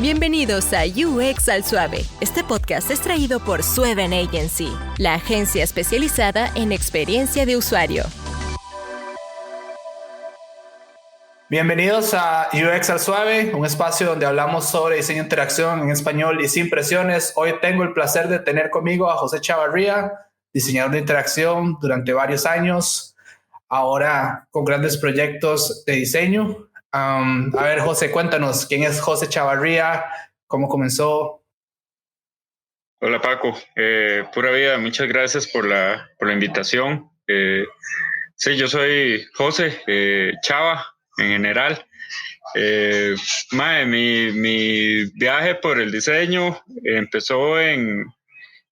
Bienvenidos a UX al Suave. Este podcast es traído por Sueven Agency, la agencia especializada en experiencia de usuario. Bienvenidos a UX al Suave, un espacio donde hablamos sobre diseño de interacción en español y sin presiones. Hoy tengo el placer de tener conmigo a José Chavarría, diseñador de interacción durante varios años, ahora con grandes proyectos de diseño. A ver, José, cuéntanos, ¿quién es José Chavarría? ¿Cómo comenzó? Hola Paco, pura vida, muchas gracias por la invitación. Sí, yo soy José Chava en general. Mi viaje por el diseño empezó en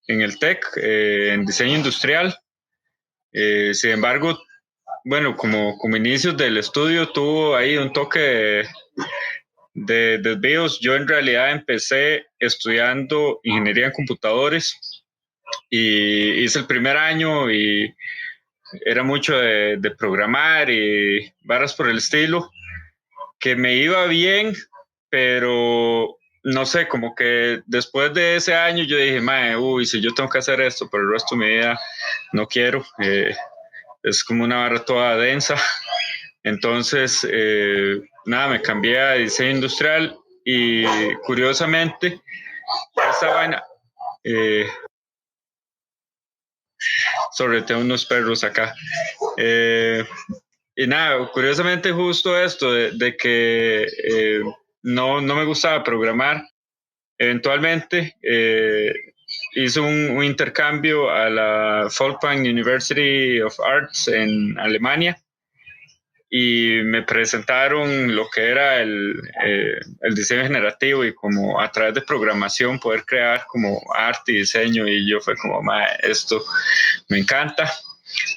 el TEC, en diseño industrial. Sin embargo, bueno, como inicios del estudio tuvo ahí un toque de desvíos. Yo en realidad empecé estudiando ingeniería en computadores y hice el primer año y era mucho de programar y varas por el estilo, que me iba bien, pero no sé, como que después de ese año yo dije, si yo tengo que hacer esto por el resto de mi vida, no quiero. Es como una vara toda densa. Entonces, nada, me cambié a diseño industrial y curiosamente, esta vaina, tengo unos perros acá. Y nada, curiosamente justo esto de que no me gustaba programar. Eventualmente hice un intercambio a la Folkwang University of Arts en Alemania y me presentaron lo que era el diseño generativo y como a través de programación poder crear como arte y diseño, y yo fue como, esto me encanta.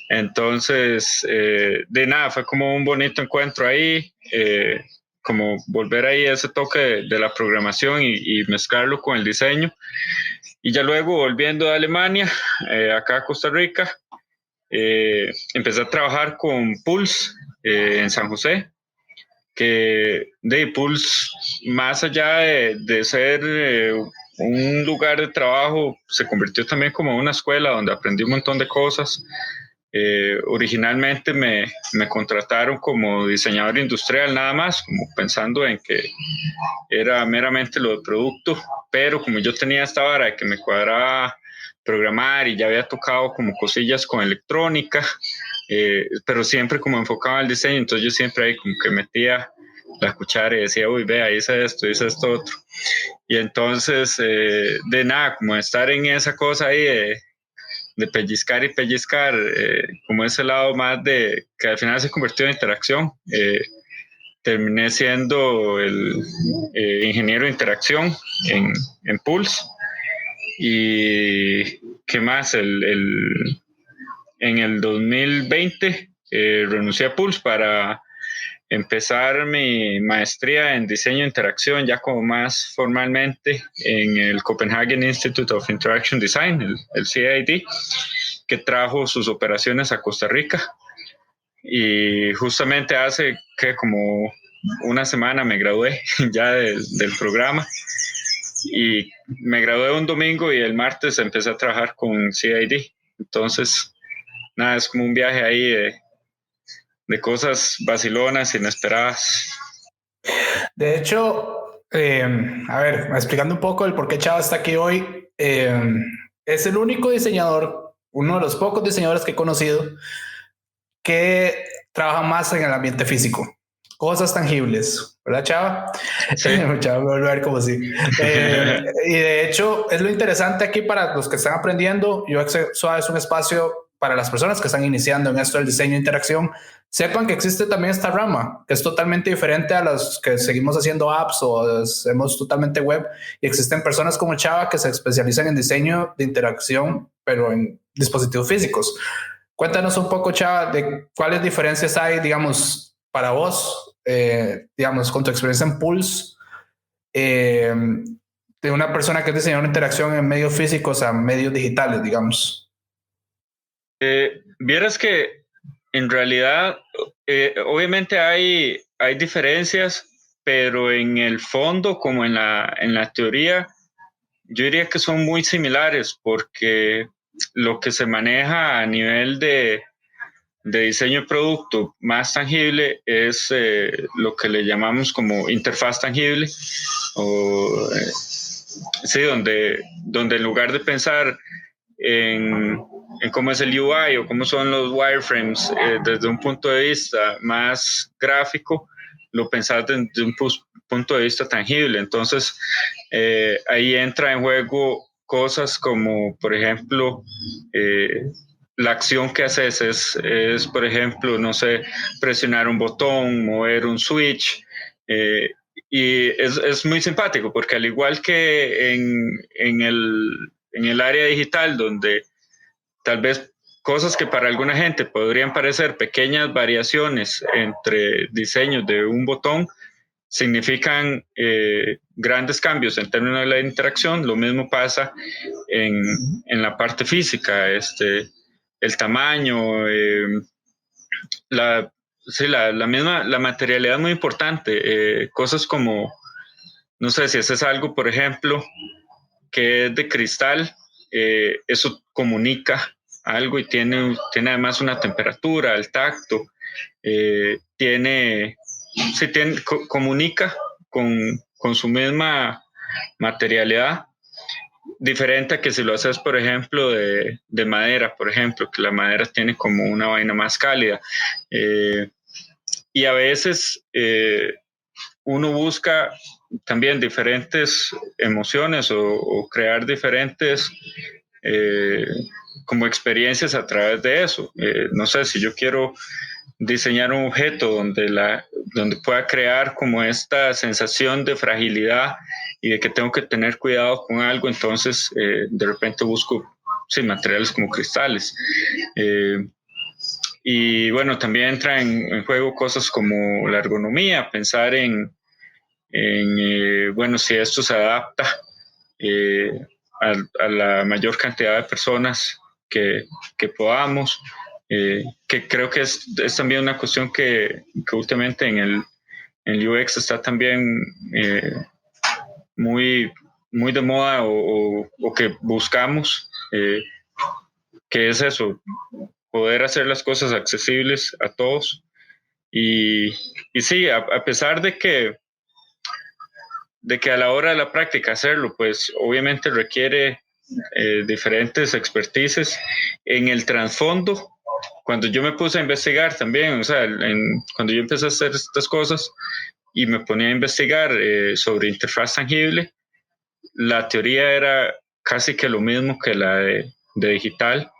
Entonces, de nada, fue como un bonito encuentro ahí, como volver ahí a ese toque de la programación y mezclarlo con el diseño. Y ya luego, volviendo a Alemania, acá a Costa Rica, empecé a trabajar con Pulse en San José, que de Pulse, más allá de ser un lugar de trabajo, se convirtió también como una escuela donde aprendí un montón de cosas. Originalmente me contrataron como diseñador industrial nada más, como pensando en que era meramente lo de producto, pero como yo tenía esta vara de que me cuadraba programar y ya había tocado como cosillas con electrónica, pero siempre como enfocado al diseño, entonces yo siempre ahí como que metía la cuchara y decía, vea, hice esto otro. Y entonces, de nada, como estar en esa cosa ahí de pellizcar y pellizcar, como ese lado más de que al final se convirtió en interacción. Terminé siendo el ingeniero de interacción en Pulse. Y qué más, en el 2020 renuncié a Pulse para empezar mi maestría en diseño de interacción ya como más formalmente en el Copenhagen Institute of Interaction Design, el CID, que trajo sus operaciones a Costa Rica. Y justamente hace que como una semana me gradué ya del programa, y me gradué un domingo y el martes empecé a trabajar con CID. Entonces, nada, es como un viaje ahí de cosas vacilonas, inesperadas. De hecho, a ver, explicando un poco el por qué Chava está aquí hoy, es el único diseñador, uno de los pocos diseñadores que he conocido que trabaja más en el ambiente físico, cosas tangibles, ¿verdad, Chava? Sí. Chava me vuelve a ver como si. Y de hecho, es lo interesante aquí para los que están aprendiendo. UX Suave es un espacio para las personas que están iniciando en esto del diseño de interacción. Sepan que existe también esta rama, que es totalmente diferente a los que seguimos haciendo apps o hacemos totalmente web. Y existen personas como Chava que se especializan en diseño de interacción, pero en dispositivos físicos. Cuéntanos un poco, Chava, de cuáles diferencias hay, digamos, para vos, digamos, con tu experiencia en Pulse, de una persona que es diseñadora de interacción en medios físicos a medios digitales, digamos. Vieras que en realidad, obviamente hay diferencias, pero en el fondo, como en la teoría, yo diría que son muy similares, porque lo que se maneja a nivel de diseño de producto más tangible es lo que le llamamos como interfaz tangible, o sí, donde en lugar de pensar en cómo es el UI o cómo son los wireframes desde un punto de vista más gráfico, lo pensás desde un punto de vista tangible. Entonces, ahí entra en juego cosas como, por ejemplo, la acción que haces es, por ejemplo, no sé, presionar un botón, mover un switch, y es muy simpático porque al igual que en el área digital, donde tal vez cosas que para alguna gente podrían parecer pequeñas variaciones entre diseños de un botón, significan grandes cambios en términos de la interacción. Lo mismo pasa en la parte física, el tamaño, la misma, la materialidad es muy importante. Cosas como, no sé, si haces algo, por ejemplo, que es de cristal, eso comunica algo y tiene además una temperatura, el tacto, comunica con su misma materialidad, diferente a que si lo haces, por ejemplo, de madera, por ejemplo, que la madera tiene como una vaina más cálida. Y a veces uno busca también diferentes emociones o crear diferentes como experiencias a través de eso. No sé, si yo quiero diseñar un objeto donde pueda crear como esta sensación de fragilidad y de que tengo que tener cuidado con algo, entonces de repente busco materiales como cristales. Y bueno, también entra en juego cosas como la ergonomía, pensar bueno, si esto se adapta a la mayor cantidad de personas que podamos, que creo que es también una cuestión que últimamente en el UX está también muy, muy de moda o que buscamos, que es eso, poder hacer las cosas accesibles a todos. Y sí, a pesar de que a la hora de la práctica hacerlo, pues obviamente requiere diferentes expertices en el trasfondo. Cuando yo me puse a investigar también, o sea, cuando yo empecé a hacer estas cosas y me ponía a investigar sobre interfaz tangible, la teoría era casi que lo mismo que la de digital,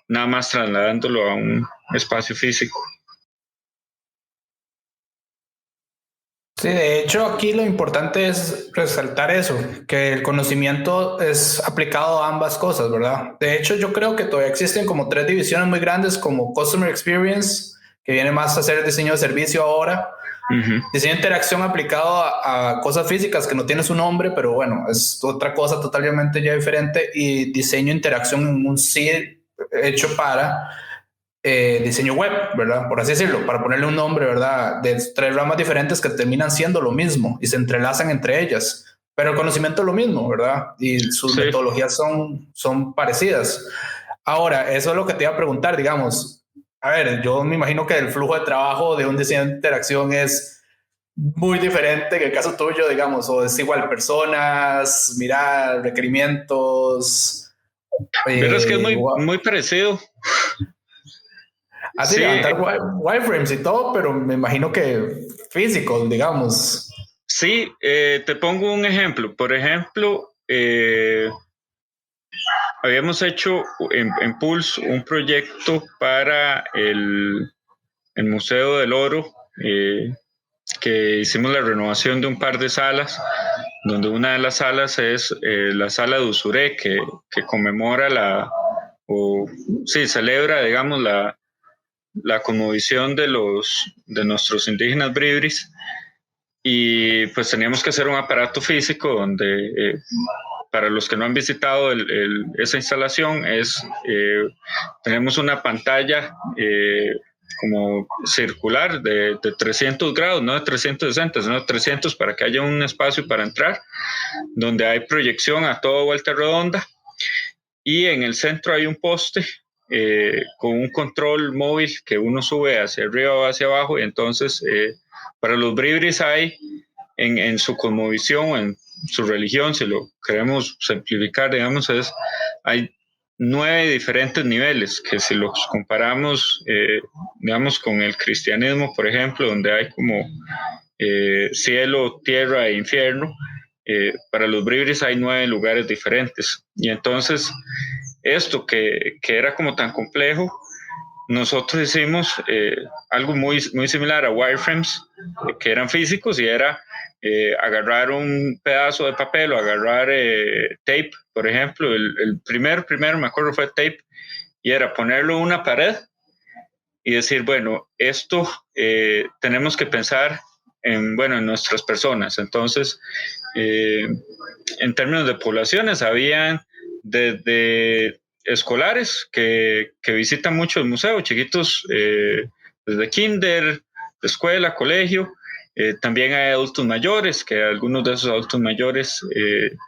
nada más trasladándolo a un espacio físico. Sí, de hecho aquí lo importante es resaltar eso, que el conocimiento es aplicado a ambas cosas, ¿verdad? De hecho yo creo que todavía existen como 3 divisiones muy grandes como Customer Experience, que viene más a hacer diseño de servicio ahora, diseño de interacción aplicado a cosas físicas que no tiene su nombre, pero bueno, es otra cosa totalmente ya diferente, y diseño de interacción en un sí hecho para diseño web, ¿verdad? Por así decirlo, para ponerle un nombre, ¿verdad? De 3 ramas diferentes que terminan siendo lo mismo y se entrelazan entre ellas, pero el conocimiento es lo mismo, ¿verdad? Y sus metodologías son parecidas. Ahora, eso es lo que te iba a preguntar, digamos. A ver, yo me imagino que el flujo de trabajo de un diseño de interacción es muy diferente que el caso tuyo, digamos, o es igual personas, mirar, requerimientos. Pero es que es muy parecido. Así levantar wireframes y todo, pero me imagino que físico, digamos. Sí, te pongo un ejemplo. Por ejemplo, habíamos hecho en Pulse un proyecto para el Museo del Oro, que hicimos la renovación de un par de salas, donde una de las salas es la sala de Usuré, que conmemora celebra, digamos, la cosmovisión de nuestros indígenas bribris, y pues teníamos que hacer un aparato físico donde, para los que no han visitado esa instalación, tenemos una pantalla como circular de 300 grados, no de 360, sino de 300 para que haya un espacio para entrar, donde hay proyección a toda vuelta redonda, y en el centro hay un poste con un control móvil que uno sube hacia arriba o hacia abajo, y entonces para los bribris hay en su cosmovisión o en su religión, si lo queremos simplificar, digamos, hay 9 diferentes niveles, que si los comparamos, digamos, con el cristianismo, por ejemplo, donde hay como cielo, tierra e infierno, para los bribris hay 9 lugares diferentes. Y entonces, esto que era como tan complejo, nosotros hicimos algo muy, muy similar a wireframes, que eran físicos, y era agarrar un pedazo de papel o agarrar tape, por ejemplo. El primero, me acuerdo, fue tape, y era ponerlo en una pared y decir, bueno, esto tenemos que pensar en nuestras personas. Entonces, en términos de poblaciones, habían desde escolares que visitan mucho el museo, chiquitos desde kinder, escuela, colegio. También hay adultos mayores, que algunos de esos adultos mayores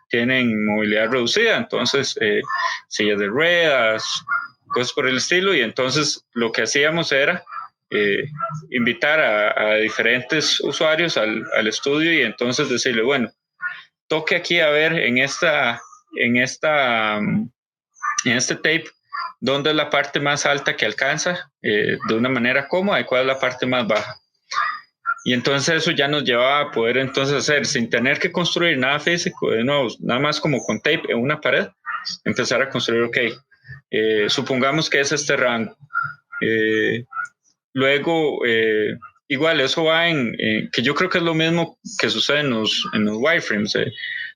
tienen movilidad reducida, entonces sillas de ruedas, cosas por el estilo. Y entonces lo que hacíamos era invitar a diferentes usuarios al estudio, y entonces decirle, bueno, toque aquí a ver en este tape dónde es la parte más alta que alcanza de una manera cómoda, y cuál es la parte más baja. Y entonces eso ya nos llevaba a poder entonces hacer, sin tener que construir nada físico, de nuevo, nada más como con tape en una pared, empezar a construir, supongamos que es este rango. Luego, igual, eso va que yo creo que es lo mismo que sucede en los wireframes.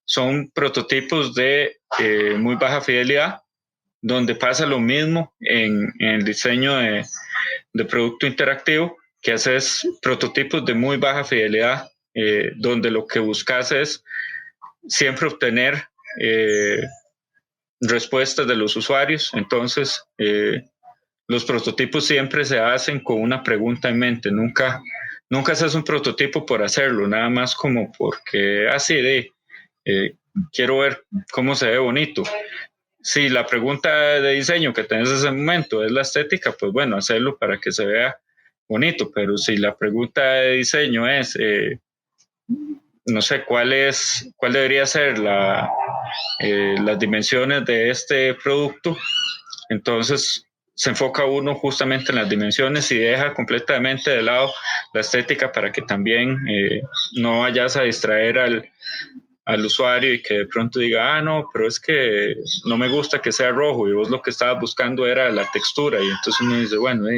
Son prototipos de muy baja fidelidad, donde pasa lo mismo en el diseño de producto interactivo, que haces prototipos de muy baja fidelidad, donde lo que buscas es siempre obtener respuestas de los usuarios. Entonces, los prototipos siempre se hacen con una pregunta en mente. Nunca haces un prototipo por hacerlo, nada más como porque así quiero ver cómo se ve bonito. Si la pregunta de diseño que tenés en ese momento es la estética, pues bueno, hacerlo para que se vea bonito. Pero si la pregunta de diseño es, no sé, cuál debería ser las dimensiones de este producto, entonces se enfoca uno justamente en las dimensiones y deja completamente de lado la estética, para que también no vayas a distraer al usuario y que de pronto diga, no, pero es que no me gusta que sea rojo, y vos lo que estabas buscando era la textura, y entonces uno dice, bueno,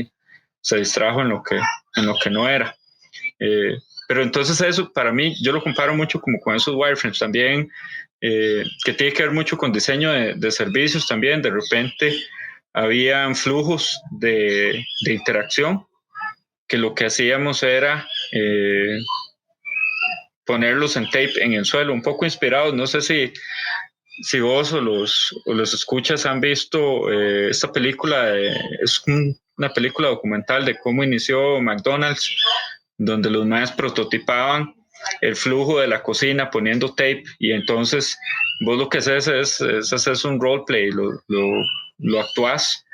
se distrajo en lo que no era. Pero entonces eso, para mí, yo lo comparo mucho como con esos wireframes también, que tiene que ver mucho con diseño de servicios también. De repente habían flujos de interacción, que lo que hacíamos era ponerlos en tape en el suelo, un poco inspirados. No sé si vos o los escuchas han visto esta película, es una película documental de cómo inició McDonald's, donde los maes prototipaban el flujo de la cocina poniendo tape, y entonces vos lo que haces es hacer un roleplay, lo actuás,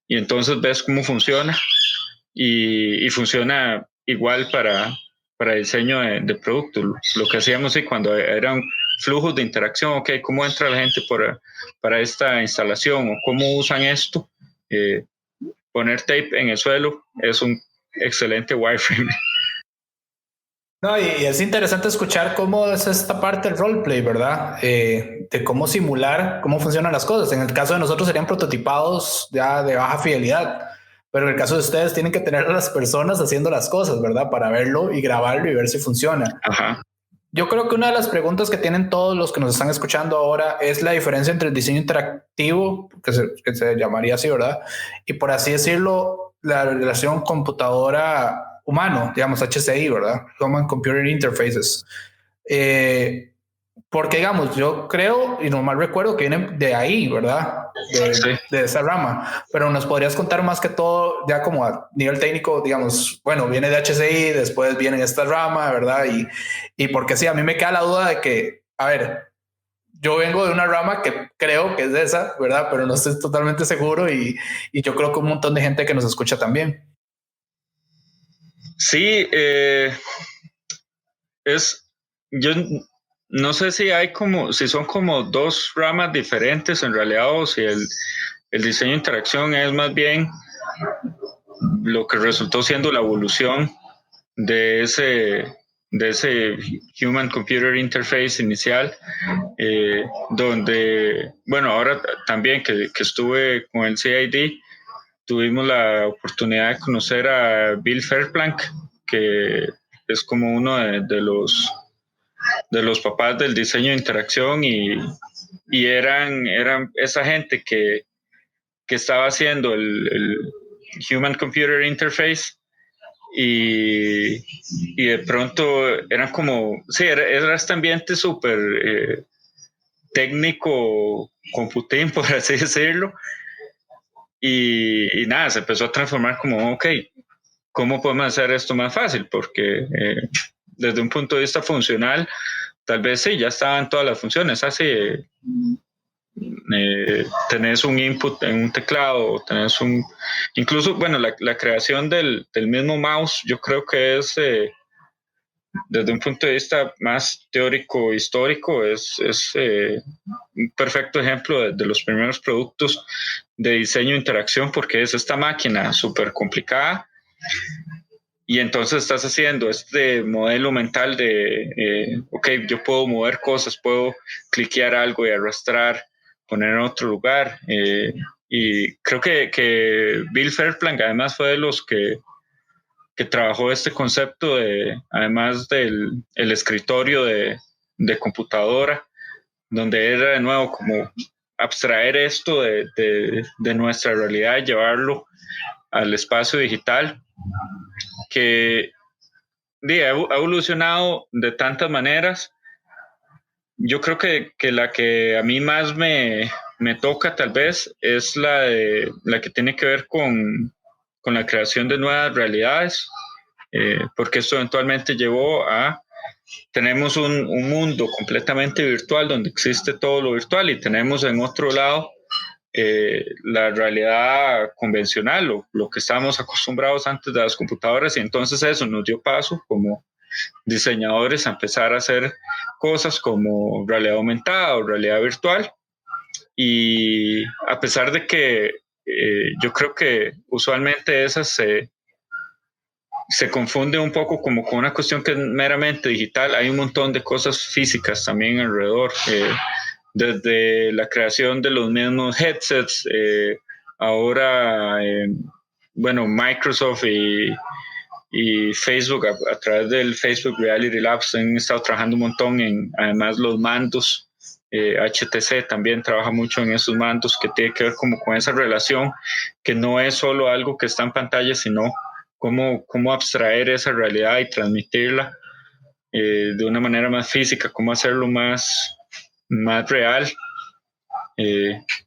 y entonces ves cómo funciona, y funciona igual para diseño de producto. Lo que hacíamos cuando eran flujos de interacción, ¿cómo entra la gente para esta instalación, o cómo usan esto? Poner tape en el suelo es un excelente wireframe. No, y es interesante escuchar cómo es esta parte del roleplay, ¿verdad? De cómo simular cómo funcionan las cosas. En el caso de nosotros serían prototipados ya de baja fidelidad, pero en el caso de ustedes tienen que tener a las personas haciendo las cosas, ¿verdad? Para verlo y grabarlo y ver si funciona. Ajá. Yo creo que una de las preguntas que tienen todos los que nos están escuchando ahora es la diferencia entre el diseño interactivo, que se llamaría así, ¿verdad? Y por así decirlo, la relación computadora humano, digamos HCI, ¿verdad? Human Computer Interfaces. Porque, digamos, yo creo, y no mal recuerdo, que vienen de ahí, ¿verdad? Sí. De esa rama. Pero nos podrías contar más que todo, ya como a nivel técnico, digamos, bueno, viene de HCI, después viene esta rama, ¿verdad? Y porque sí, a mí me queda la duda de que, a ver, yo vengo de una rama que creo que es de esa, ¿verdad? Pero no estoy totalmente seguro y yo creo que un montón de gente que nos escucha también. Sí, yo no sé si si son como dos ramas diferentes en realidad, o si el diseño de interacción es más bien lo que resultó siendo la evolución de ese Human Computer Interface inicial, donde, bueno, ahora también que estuve con el CID, tuvimos la oportunidad de conocer a Bill Fairplank, que es como uno de los papás del diseño de interacción, y eran esa gente que estaba haciendo el Human Computer Interface, y de pronto eran como, sí, era este ambiente súper técnico, computín, por así decirlo, y nada, se empezó a transformar como, ok, ¿cómo podemos hacer esto más fácil? Porque desde un punto de vista funcional, tal vez sí, ya estaban todas las funciones, así tenés un input en un teclado, tenés incluso, bueno, la creación del mismo mouse, yo creo que es, desde un punto de vista más teórico histórico, es un perfecto ejemplo de los primeros productos de diseño de interacción, porque es esta máquina súper complicada, y entonces estás haciendo este modelo mental de, ok, yo puedo mover cosas, puedo cliquear algo y arrastrar, poner en otro lugar. Y creo que Bill Fairplank además fue de los que trabajó este concepto además del el escritorio de computadora, donde era de nuevo como abstraer esto de nuestra realidad y llevarlo al espacio digital, que ha evolucionado de tantas maneras. Yo creo que la que a mí más me toca tal vez es la que tiene que ver con la creación de nuevas realidades, porque esto eventualmente llevó a, tenemos un mundo completamente virtual donde existe todo lo virtual, y tenemos en otro lado la realidad convencional, lo que estábamos acostumbrados antes de las computadoras, y entonces eso nos dio paso como diseñadores a empezar a hacer cosas como realidad aumentada o realidad virtual. Y a pesar de que yo creo que usualmente esas se confunde un poco como con una cuestión que es meramente digital, hay un montón de cosas físicas también alrededor, desde la creación de los mismos headsets, ahora, bueno, Microsoft y Facebook a través del Facebook Reality Labs han estado trabajando un montón en, además, los mandos. HTC también trabaja mucho en esos mandos, que tiene que ver como con esa relación, que no es solo algo que está en pantalla, sino cómo abstraer esa realidad y transmitirla de una manera más física, cómo hacerlo más real.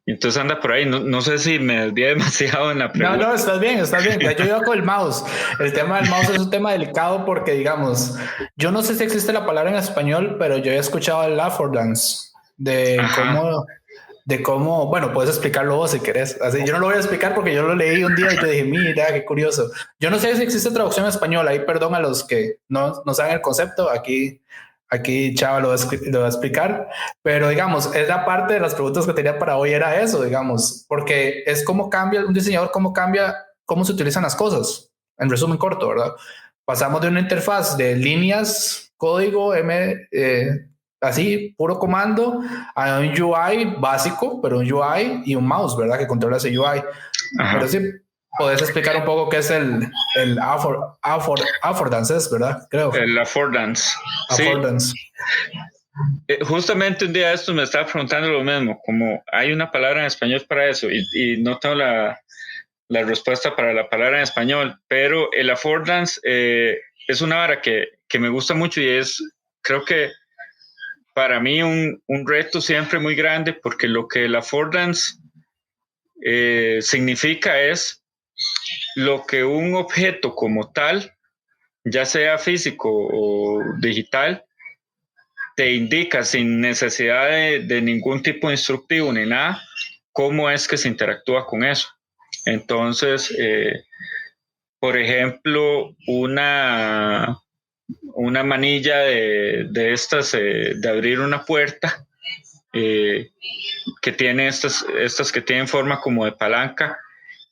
Entonces anda por ahí, no sé si me desvié demasiado en la pregunta. No, estás bien, estás bien. Yo iba con el mouse. El tema del mouse es un tema delicado porque, digamos, yo no sé si existe la palabra en español, pero yo he escuchado el affordance de cómo, bueno, puedes explicarlo vos si querés. Así, yo no lo voy a explicar porque yo lo leí un día y yo dije, mira, qué curioso. Yo no sé si existe traducción en español, ahí perdón a los que no saben el concepto, aquí Chava lo va a explicar, pero digamos, es la parte de las preguntas que tenía para hoy era eso, digamos, porque es cómo cambia un diseñador, cómo cambia, cómo se utilizan las cosas, en resumen corto, ¿verdad? Pasamos de una interfaz de líneas, código, así, puro comando, a un UI básico, pero un UI y un mouse, ¿verdad? Que controla ese UI. Ajá. Pero sí, podés explicar un poco qué es el affordance, ¿verdad? Creo. El affordance. Affordance. Sí. Justamente un día de estos me estaba preguntando lo mismo, como hay una palabra en español para eso, y no tengo la respuesta para la palabra en español, pero el affordance es una vara que me gusta mucho, y creo que para mí un reto siempre muy grande, porque lo que el affordance significa es lo que un objeto como tal, ya sea físico o digital, te indica sin necesidad de ningún tipo de instructivo ni nada, cómo es que se interactúa con eso. Entonces, por ejemplo, una manilla de estas, de abrir una puerta, que tiene estas que tienen forma como de palanca,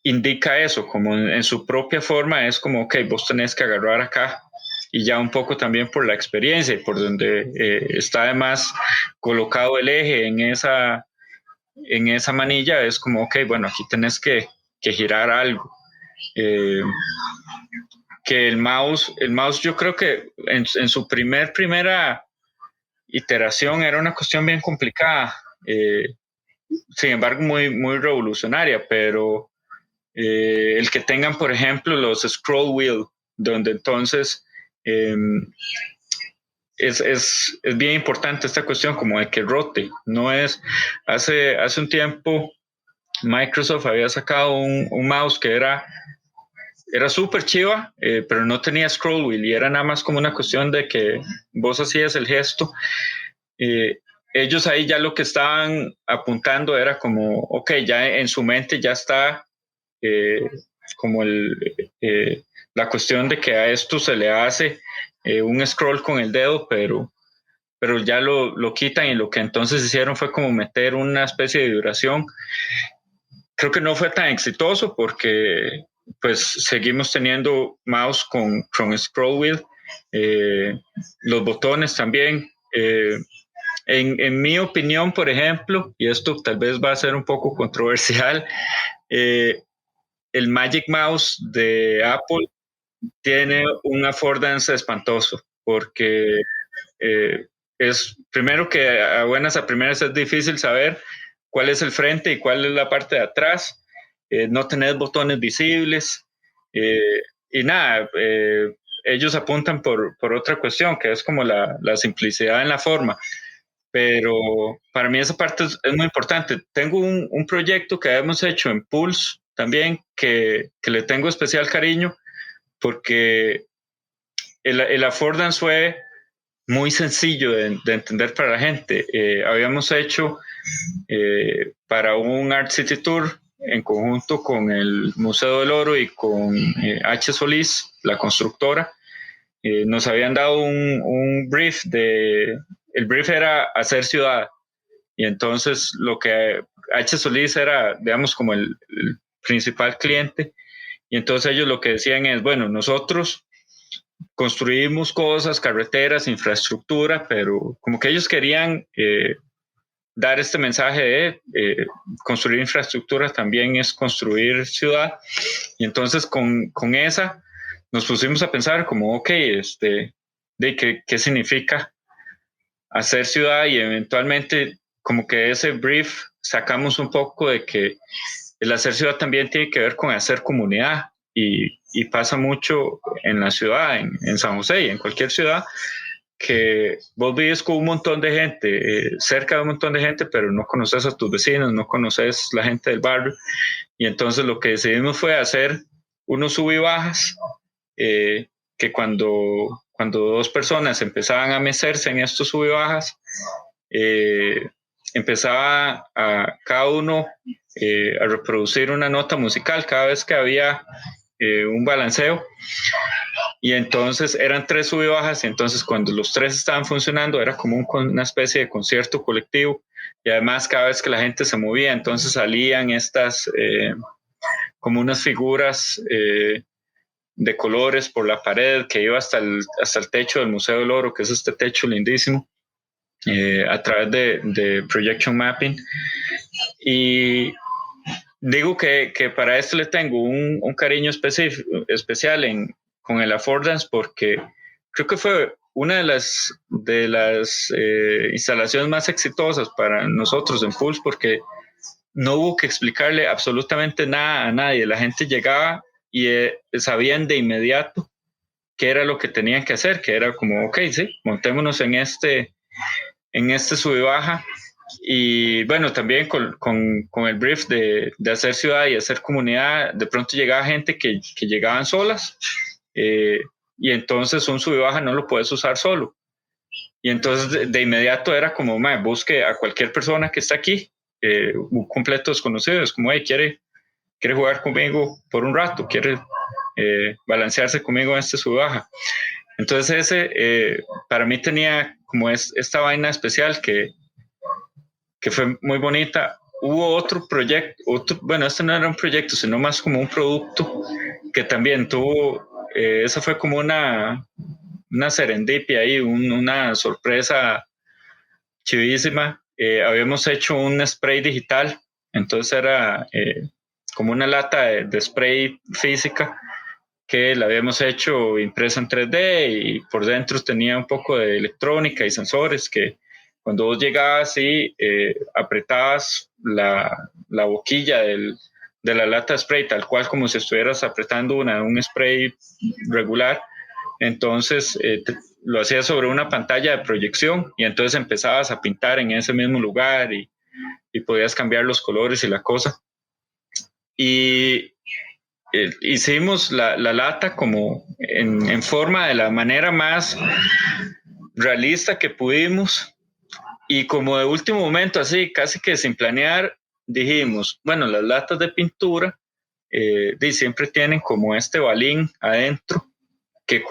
indica eso, como en su propia forma, es como, ok, vos tenés que agarrar acá, y ya un poco también por la experiencia y por donde está además colocado el eje en esa manilla, es como, ok, bueno, aquí tenés que girar algo. Que el mouse yo creo que en su primera iteración era una cuestión bien complicada, sin embargo muy revolucionaria, pero el que tengan, por ejemplo, los scroll wheel, donde entonces es bien importante esta cuestión como de que rote. No es, hace un tiempo Microsoft había sacado un mouse que era súper chiva, pero no tenía scroll wheel y era nada más como una cuestión de que vos hacías el gesto. Ellos ahí ya lo que estaban apuntando era como, ok, ya en su mente ya está como la cuestión de que a esto se le hace un scroll con el dedo, pero ya lo quitan, y lo que entonces hicieron fue como meter una especie de vibración. Creo que no fue tan exitoso porque pues seguimos teniendo mouse con scroll wheel, los botones también. En mi opinión, por ejemplo, y esto tal vez va a ser un poco controversial, el Magic Mouse de Apple tiene un affordance espantoso, porque es primero que a buenas a primeras es difícil saber cuál es el frente y cuál es la parte de atrás, no tenés botones visibles, y nada, ellos apuntan por otra cuestión, que es como la simplicidad en la forma, pero para mí esa parte es muy importante. Tengo un proyecto que hemos hecho en Pulse también, que le tengo especial cariño, porque el affordance fue muy sencillo de entender para la gente. Habíamos hecho para un Art City Tour en conjunto con el Museo del Oro y con H. Solís, la constructora. Nos habían dado un brief el brief era hacer ciudad, y entonces lo que H. Solís era, digamos, como el principal cliente, y entonces ellos lo que decían es, bueno, nosotros construimos cosas, carreteras, infraestructura, pero como que ellos querían dar este mensaje de construir infraestructura también es construir ciudad. Y entonces con esa nos pusimos a pensar como, ok, de qué significa hacer ciudad, y eventualmente como que ese brief sacamos un poco de que el hacer ciudad también tiene que ver con hacer comunidad, y pasa mucho en la ciudad, en San José y en cualquier ciudad, que vos vives con un montón de gente, cerca de un montón de gente, pero no conoces a tus vecinos, no conoces la gente del barrio, y entonces lo que decidimos fue hacer unos sub y bajas, que cuando dos personas empezaban a mecerse en estos sub y bajas, empezaba a cada uno a reproducir una nota musical cada vez que había un balanceo, y entonces eran 3 sub y bajas, y entonces cuando los 3 estaban funcionando era como una especie de concierto colectivo, y además cada vez que la gente se movía entonces salían estas como unas figuras de colores por la pared que iba hasta el techo del Museo del Oro, que es este techo lindísimo, a través de projection mapping. Y digo que para esto le tengo un cariño especial con el affordance, porque creo que fue una de las instalaciones más exitosas para nosotros en Pulse, porque no hubo que explicarle absolutamente nada a nadie. La gente llegaba y sabían de inmediato qué era lo que tenían que hacer, que era como, ok, sí, montémonos en este en este sub y baja. Y bueno, también con el brief de hacer ciudad y hacer comunidad, de pronto llegaba gente que llegaban solas, y entonces un sub y baja no lo puedes usar solo. Y entonces de inmediato era como, busque a cualquier persona que está aquí, un completo desconocido, es como, quiere jugar conmigo por un rato, quiere balancearse conmigo en este sub y baja. Entonces ese para mí tenía como esta vaina especial que fue muy bonita. Hubo otro proyecto, bueno, este no era un proyecto, sino más como un producto que también tuvo, esa fue como una serendipia ahí, una sorpresa chivísima. Habíamos hecho un spray digital, entonces era como una lata de spray física que la habíamos hecho impresa en 3D y por dentro tenía un poco de electrónica y sensores que cuando vos llegabas y apretabas la boquilla de la lata de spray, tal cual como si estuvieras apretando un spray regular, entonces lo hacías sobre una pantalla de proyección y entonces empezabas a pintar en ese mismo lugar y podías cambiar los colores y la cosa. Y hicimos la lata como en forma de la manera más realista que pudimos. Y como de último momento, así casi que sin planear, dijimos, bueno, las latas de pintura siempre tienen como este balín adentro que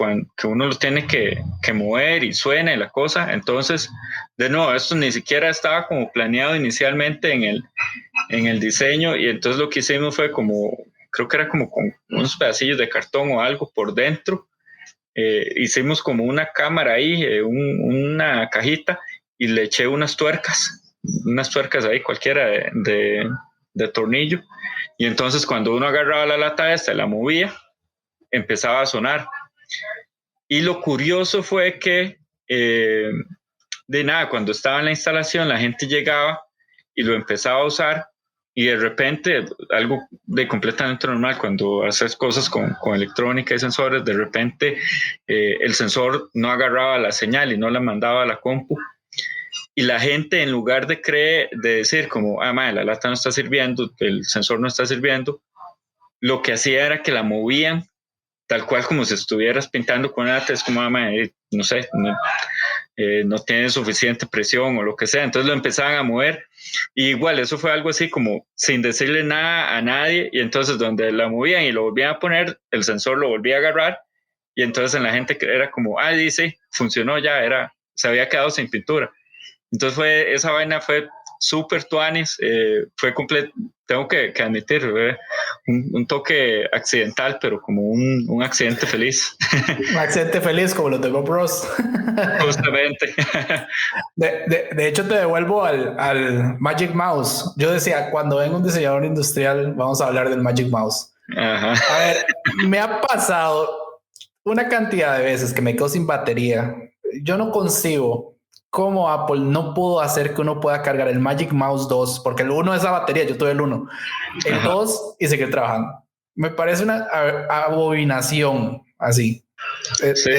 uno lo tiene que mover y suena y la cosa. Entonces, de nuevo, esto ni siquiera estaba como planeado inicialmente en el diseño, y entonces lo que hicimos fue creo que era como con unos pedacillos de cartón o algo por dentro. Hicimos como una cámara ahí, una cajita, y le eché unas tuercas ahí cualquiera de tornillo, y entonces cuando uno agarraba la lata esta, la movía, empezaba a sonar. Y lo curioso fue que cuando estaba en la instalación la gente llegaba y lo empezaba a usar, y de repente, algo de completamente normal, cuando haces cosas con electrónica y sensores, de repente el sensor no agarraba la señal y no la mandaba a la compu. Y la gente, en lugar de decir como, la lata no está sirviendo, el sensor no está sirviendo, lo que hacía era que la movían tal cual como si estuvieras pintando con una lata. Es como, no sé, no tiene suficiente presión o lo que sea. Entonces lo empezaban a mover. Y igual, eso fue algo así como sin decirle nada a nadie. Y entonces donde la movían y lo volvían a poner, el sensor lo volvía a agarrar. Y entonces en la gente era como, dice, funcionó ya, se había quedado sin pintura. Entonces esa vaina fue súper tuanis, fue completo, tengo que admitir, un toque accidental, pero como un accidente feliz. Un accidente feliz como los de GoPros. Justamente. De hecho, te devuelvo al Magic Mouse. Yo decía, cuando venga un diseñador industrial, vamos a hablar del Magic Mouse. Ajá. A ver, me ha pasado una cantidad de veces que me quedo sin batería. Yo no concibo cómo Apple no pudo hacer que uno pueda cargar el Magic Mouse 2, porque el 1 es la batería, yo tuve el 1, el 2 y seguir trabajando. Me parece una abominación así. Sí.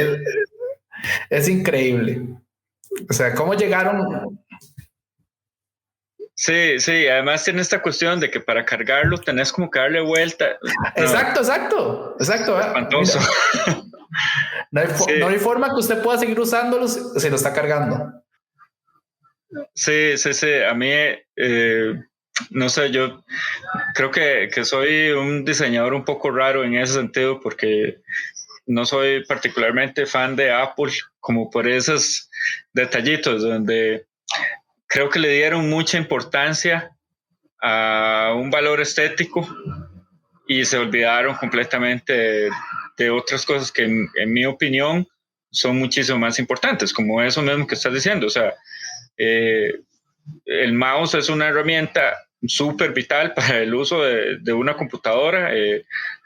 Es increíble. O sea, ¿cómo llegaron? Sí, además tiene esta cuestión de que para cargarlo tenés como que darle vuelta. Exacto. Espantoso. No hay forma que usted pueda seguir usándolo si lo está cargando. Sí. A mí, no sé, yo creo que soy un diseñador un poco raro en ese sentido, porque no soy particularmente fan de Apple, como por esos detallitos donde creo que le dieron mucha importancia a un valor estético y se olvidaron completamente de otras cosas que en mi opinión son muchísimo más importantes, como eso mismo que estás diciendo. O sea, el mouse es una herramienta súper vital para el uso de una computadora.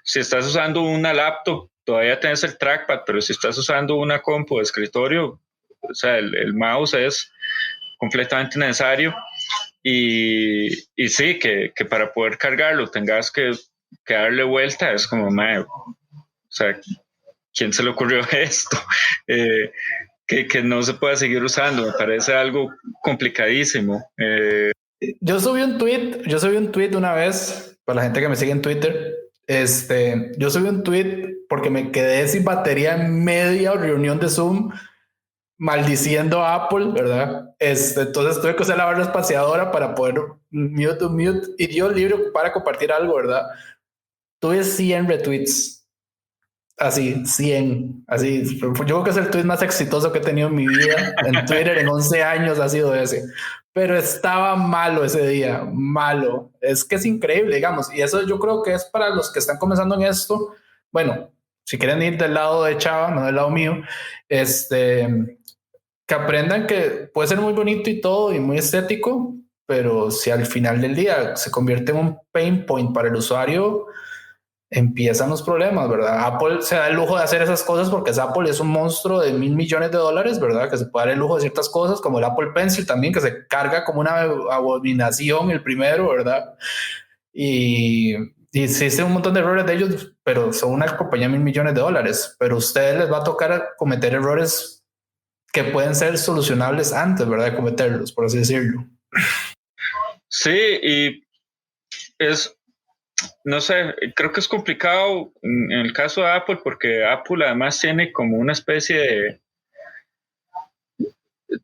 Si estás usando una laptop, todavía tienes el trackpad, pero si estás usando una compu de escritorio, o sea, el mouse es completamente necesario. Y sí, que para poder cargarlo tengas que darle vuelta, es como, o sea, ¿quién se le ocurrió esto? que no se pueda seguir usando. Me parece algo complicadísimo. Yo subí un tweet una vez para la gente que me sigue en Twitter. Yo subí un tweet porque me quedé sin batería en media reunión de Zoom maldiciendo a Apple, ¿verdad? Entonces tuve que usar la barra espaciadora para poder mute y dio libre para compartir algo, ¿verdad? Tuve 100 retweets. Así, 100. Así, yo creo que es el tweet más exitoso que he tenido en mi vida. En Twitter en 11 años ha sido ese. Pero estaba malo ese día, malo. Es que es increíble, digamos. Y eso yo creo que es para los que están comenzando en esto. Bueno, si quieren ir del lado de Chava, no del lado mío, que aprendan que puede ser muy bonito y todo y muy estético, pero si al final del día se convierte en un pain point para el usuario, empiezan los problemas, ¿verdad? Apple se da el lujo de hacer esas cosas porque Apple es un monstruo de $1,000 millones, ¿verdad? Que se puede dar el lujo de ciertas cosas, como el Apple Pencil también, que se carga como una abominación el primero, ¿verdad? Y existen un montón de errores de ellos, pero son una compañía de $1,000 millones, pero a ustedes les va a tocar cometer errores que pueden ser solucionables antes, ¿verdad? De cometerlos, por así decirlo. Sí, y no sé, creo que es complicado en el caso de Apple porque Apple además tiene como una especie de...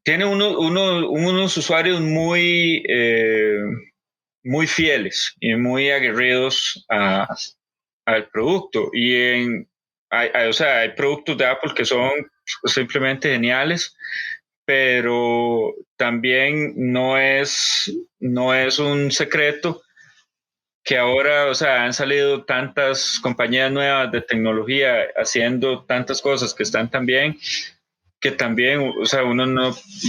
Tiene unos usuarios muy, muy fieles y muy aguerridos al producto. Y hay productos de Apple que son simplemente geniales, pero también no es un secreto que ahora, o sea, han salido tantas compañías nuevas de tecnología haciendo tantas cosas que están tan bien, que también, o sea,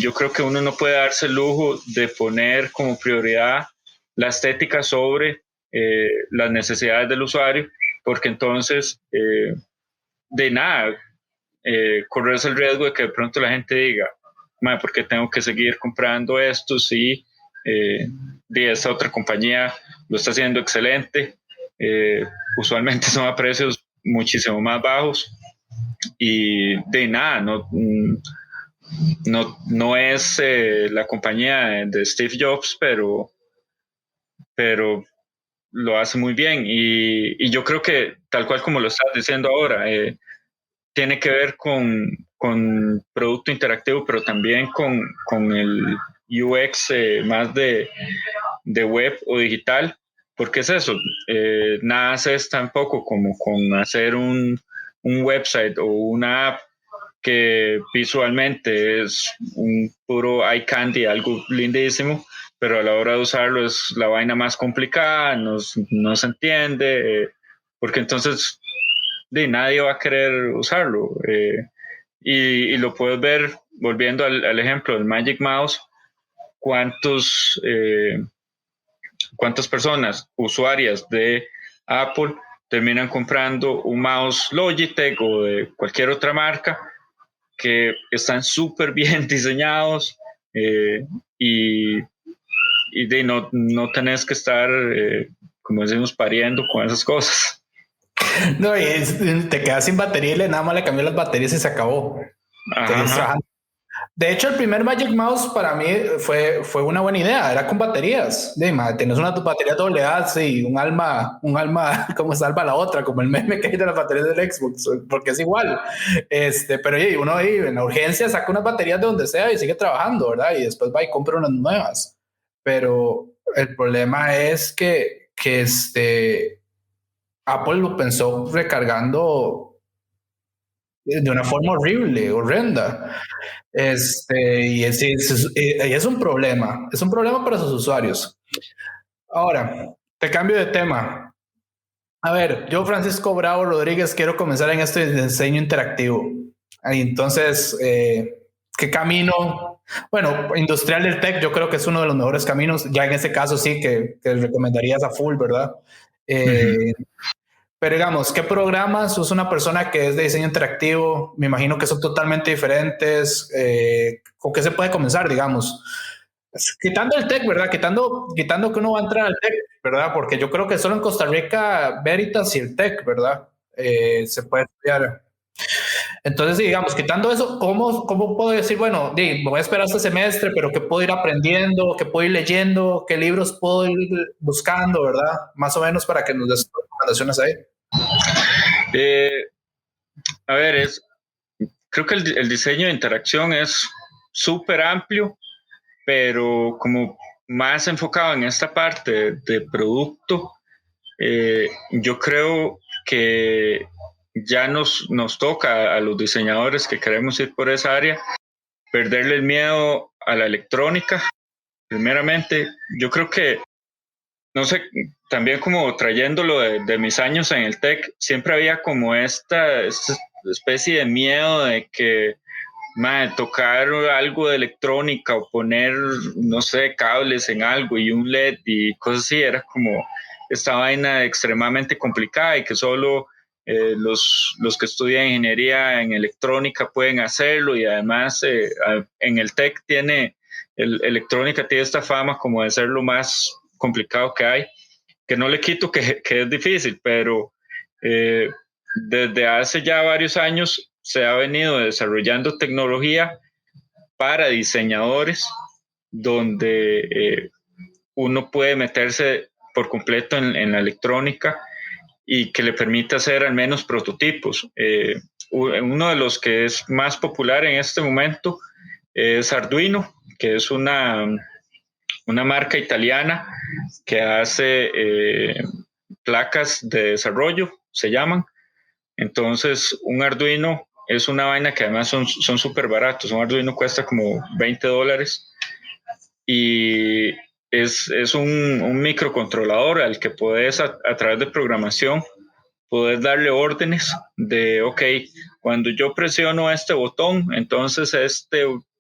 yo creo que uno no puede darse el lujo de poner como prioridad la estética sobre las necesidades del usuario, porque entonces, de nada, corres el riesgo de que de pronto la gente diga, ¿por qué tengo que seguir comprando esto si de esta otra compañía lo está haciendo excelente? Usualmente son a precios muchísimo más bajos y de nada, no es la compañía de Steve Jobs, pero lo hace muy bien y yo creo que tal cual como lo estás diciendo ahora, tiene que ver con producto interactivo, pero también con el UX más de web o digital, porque es eso, nada haces tampoco como con hacer un website o una app que visualmente es un puro eye candy, algo lindísimo, pero a la hora de usarlo es la vaina más complicada, no se entiende, porque entonces nadie va a querer usarlo. Y lo puedes ver, volviendo al ejemplo del Magic Mouse, cuántas personas usuarias de Apple terminan comprando un mouse Logitech o de cualquier otra marca que están súper bien diseñados y no tenés que estar, como decimos, pariendo con esas cosas. No, y te quedas sin batería y nada más le cambió las baterías y se acabó. De hecho, el primer Magic Mouse para mí fue una buena idea. Era con baterías. Tienes una batería AA, sí, un alma, como salva la otra, como el meme que hay de las baterías del Xbox, porque es igual. Pero uno ahí en la urgencia saca unas baterías de donde sea y sigue trabajando, ¿verdad? Y después va y compra unas nuevas. Pero el problema es que Apple lo pensó recargando de una forma horrenda. Y es un problema para sus usuarios. Ahora, te cambio de tema. A ver, yo, Francisco Bravo Rodríguez, quiero comenzar en este diseño interactivo. Entonces, ¿qué camino? Bueno, industrial del tech, yo creo que es uno de los mejores caminos. Ya en este caso sí que recomendarías a full, ¿verdad? Pero digamos, ¿qué programas usa una persona que es de diseño interactivo? Me imagino que son totalmente diferentes. ¿Con qué se puede comenzar, digamos? Quitando el tech, ¿verdad? Quitando que uno va a entrar al tech, ¿verdad? Porque yo creo que solo en Costa Rica, Veritas y el tech, ¿verdad? Se puede estudiar. Entonces, digamos, quitando eso, ¿cómo puedo decir, bueno, me voy a esperar este semestre, pero qué puedo ir aprendiendo, qué puedo ir leyendo, qué libros puedo ir buscando, ¿verdad? Más o menos para que nos des recomendaciones ahí. A ver, creo que el diseño de interacción es súper amplio, pero como más enfocado en esta parte de producto, yo creo que ya nos toca a los diseñadores que queremos ir por esa área perderle el miedo a la electrónica. Primeramente, yo creo que, no sé, también como trayéndolo de mis años en el tech, siempre había como esta especie de miedo de que tocar algo de electrónica o poner, no sé, cables en algo y un LED y cosas así, era como esta vaina extremadamente complicada y que solo los que estudian ingeniería en electrónica pueden hacerlo, y además en el tech electrónica tiene esta fama como de ser lo más complicado que hay, que no le quito que es difícil, pero desde hace ya varios años se ha venido desarrollando tecnología para diseñadores donde uno puede meterse por completo en la electrónica y que le permite hacer al menos prototipos. Uno de los que es más popular en este momento es Arduino, que es una marca italiana que hace placas de desarrollo, se llaman. Entonces, un Arduino es una vaina que además son súper baratos. Un Arduino cuesta como $20 y es un microcontrolador al que puedes, a través de programación, puedes darle órdenes de, ok, cuando yo presiono este botón, entonces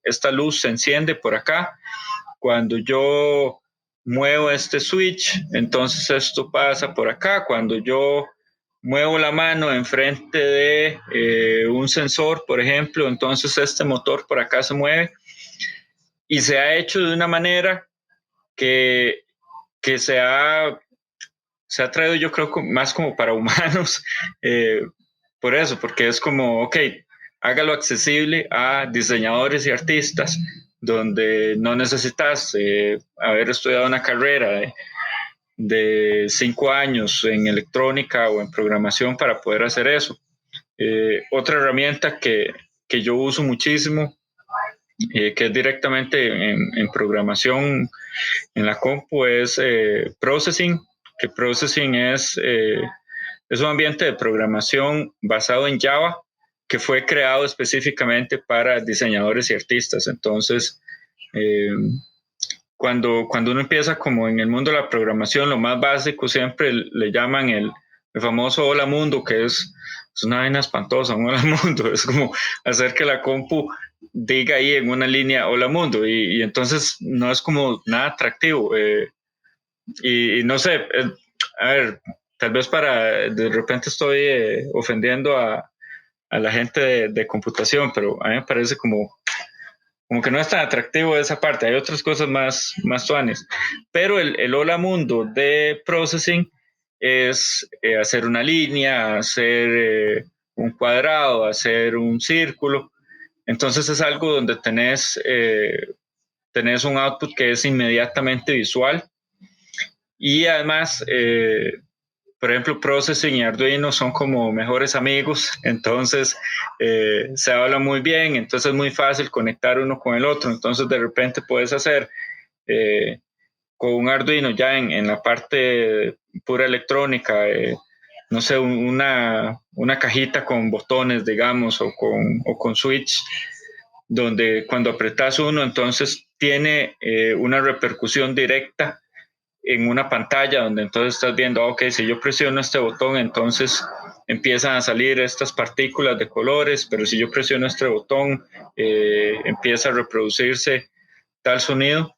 esta luz se enciende por acá. Cuando yo muevo este switch, entonces esto pasa por acá. Cuando yo muevo la mano enfrente de un sensor, por ejemplo, entonces este motor por acá se mueve, y se ha hecho de una manera que se ha traído, yo creo, más como para humanos, por eso, porque es como, ok, hágalo accesible a diseñadores y artistas, donde no necesitas haber estudiado una carrera de 5 años en electrónica o en programación para poder hacer eso. Otra herramienta que yo uso muchísimo, que es directamente en programación en la compu, es Processing, que Processing es un ambiente de programación basado en Java que fue creado específicamente para diseñadores y artistas. Entonces, cuando uno empieza como en el mundo de la programación, lo más básico siempre le llaman el famoso hola mundo, que es una vaina espantosa, un hola mundo. Es como hacer que la compu diga ahí en una línea hola mundo, y entonces no es como nada atractivo. Y no sé, a ver, tal vez de repente estoy ofendiendo a la gente de computación, pero a mí me parece como que no es tan atractivo esa parte. Hay otras cosas más tuanes. Pero el hola mundo de Processing es hacer una línea, hacer un cuadrado, hacer un círculo. Entonces es algo donde tenés un output que es inmediatamente visual, y además, por ejemplo, Processing y Arduino son como mejores amigos, entonces se habla muy bien, entonces es muy fácil conectar uno con el otro. Entonces de repente puedes hacer con un Arduino ya en la parte pura electrónica, no sé, una cajita con botones, digamos, o con switch, donde cuando apretas uno, entonces tiene una repercusión directa en una pantalla, donde entonces estás viendo, ok, si yo presiono este botón, entonces empiezan a salir estas partículas de colores, pero si yo presiono este botón, empieza a reproducirse tal sonido.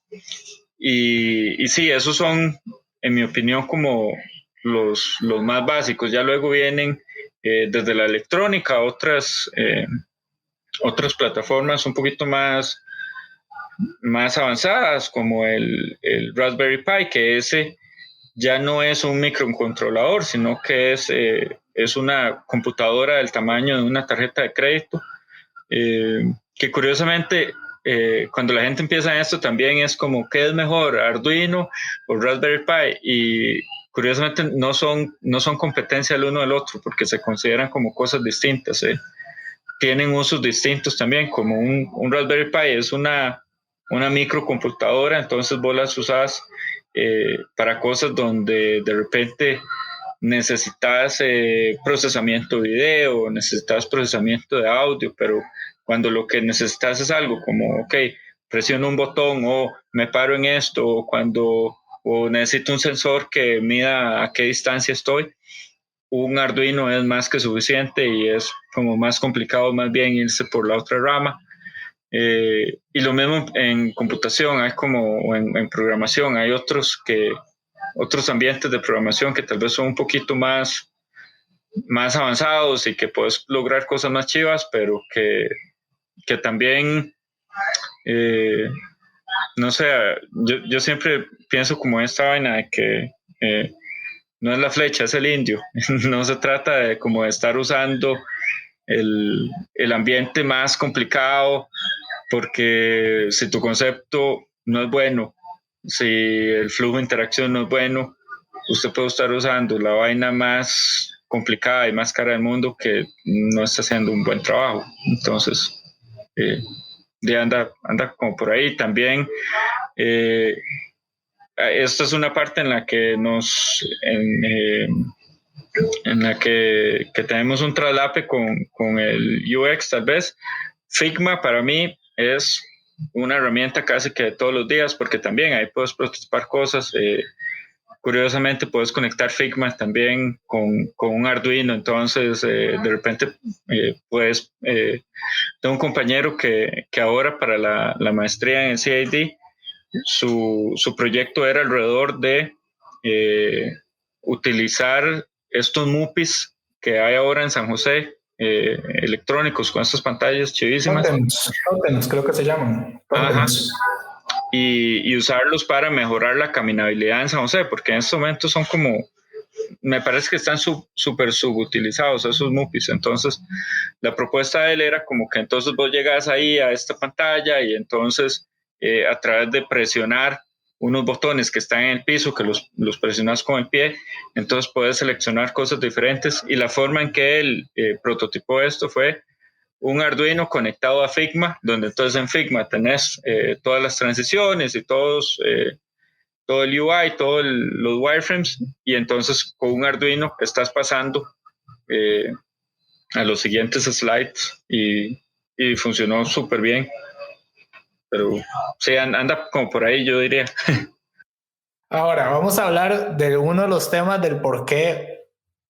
Y sí, esos son, en mi opinión, como los más básicos. Ya luego vienen desde la electrónica otras plataformas un poquito más avanzadas, como el Raspberry Pi, que ese ya no es un microcontrolador, sino que es es una computadora del tamaño de una tarjeta de crédito, que curiosamente cuando la gente empieza en esto también es como, ¿qué es mejor, Arduino o Raspberry Pi? Y curiosamente no son competencia el uno del otro, porque se consideran como cosas distintas. Tienen usos distintos también, como un Raspberry Pi es una microcomputadora, entonces vos las usas para cosas donde de repente necesitas procesamiento de video, necesitas procesamiento de audio, pero cuando lo que necesitas es algo como, ok, presiono un botón o me paro en esto, o necesito un sensor que mida a qué distancia estoy, un Arduino es más que suficiente y es como más complicado más bien irse por la otra rama. Y lo mismo en computación, hay como en programación, hay otros ambientes de programación que tal vez son un poquito más avanzados y que puedes lograr cosas más chivas, pero que también, no sé, yo siempre pienso como esta vaina de que no es la flecha, es el indio. No se trata de como de estar usando el ambiente más complicado, porque si tu concepto no es bueno, si el flujo de interacción no es bueno, usted puede estar usando la vaina más complicada y más cara del mundo que no está haciendo un buen trabajo. Entonces, anda como por ahí. También esta es una parte en la que en la que tenemos un traslape con el UX tal vez. Figma para mí es una herramienta casi que de todos los días, porque también ahí puedes prototipar cosas. Curiosamente puedes conectar Figma también con un Arduino, entonces de repente puedes... tengo un compañero que ahora para la maestría en CID, su proyecto era alrededor de utilizar estos MUPIs que hay ahora en San José, electrónicos, con estas pantallas chivísimas. Totems, creo que se llaman. Y usarlos para mejorar la caminabilidad en San José, porque en estos momentos son como, me parece que están súper subutilizados esos MUPIs. Entonces la propuesta de él era como que entonces vos llegas ahí a esta pantalla y entonces a través de presionar unos botones que están en el piso, que los presionas con el pie, entonces puedes seleccionar cosas diferentes. Y la forma en que él prototipó esto fue un Arduino conectado a Figma, donde entonces en Figma tenés todas las transiciones y todo el UI, los wireframes, y entonces con un Arduino estás pasando a los siguientes slides y funcionó súper bien. Pero sí, anda como por ahí, yo diría. Ahora, vamos a hablar de uno de los temas del por qué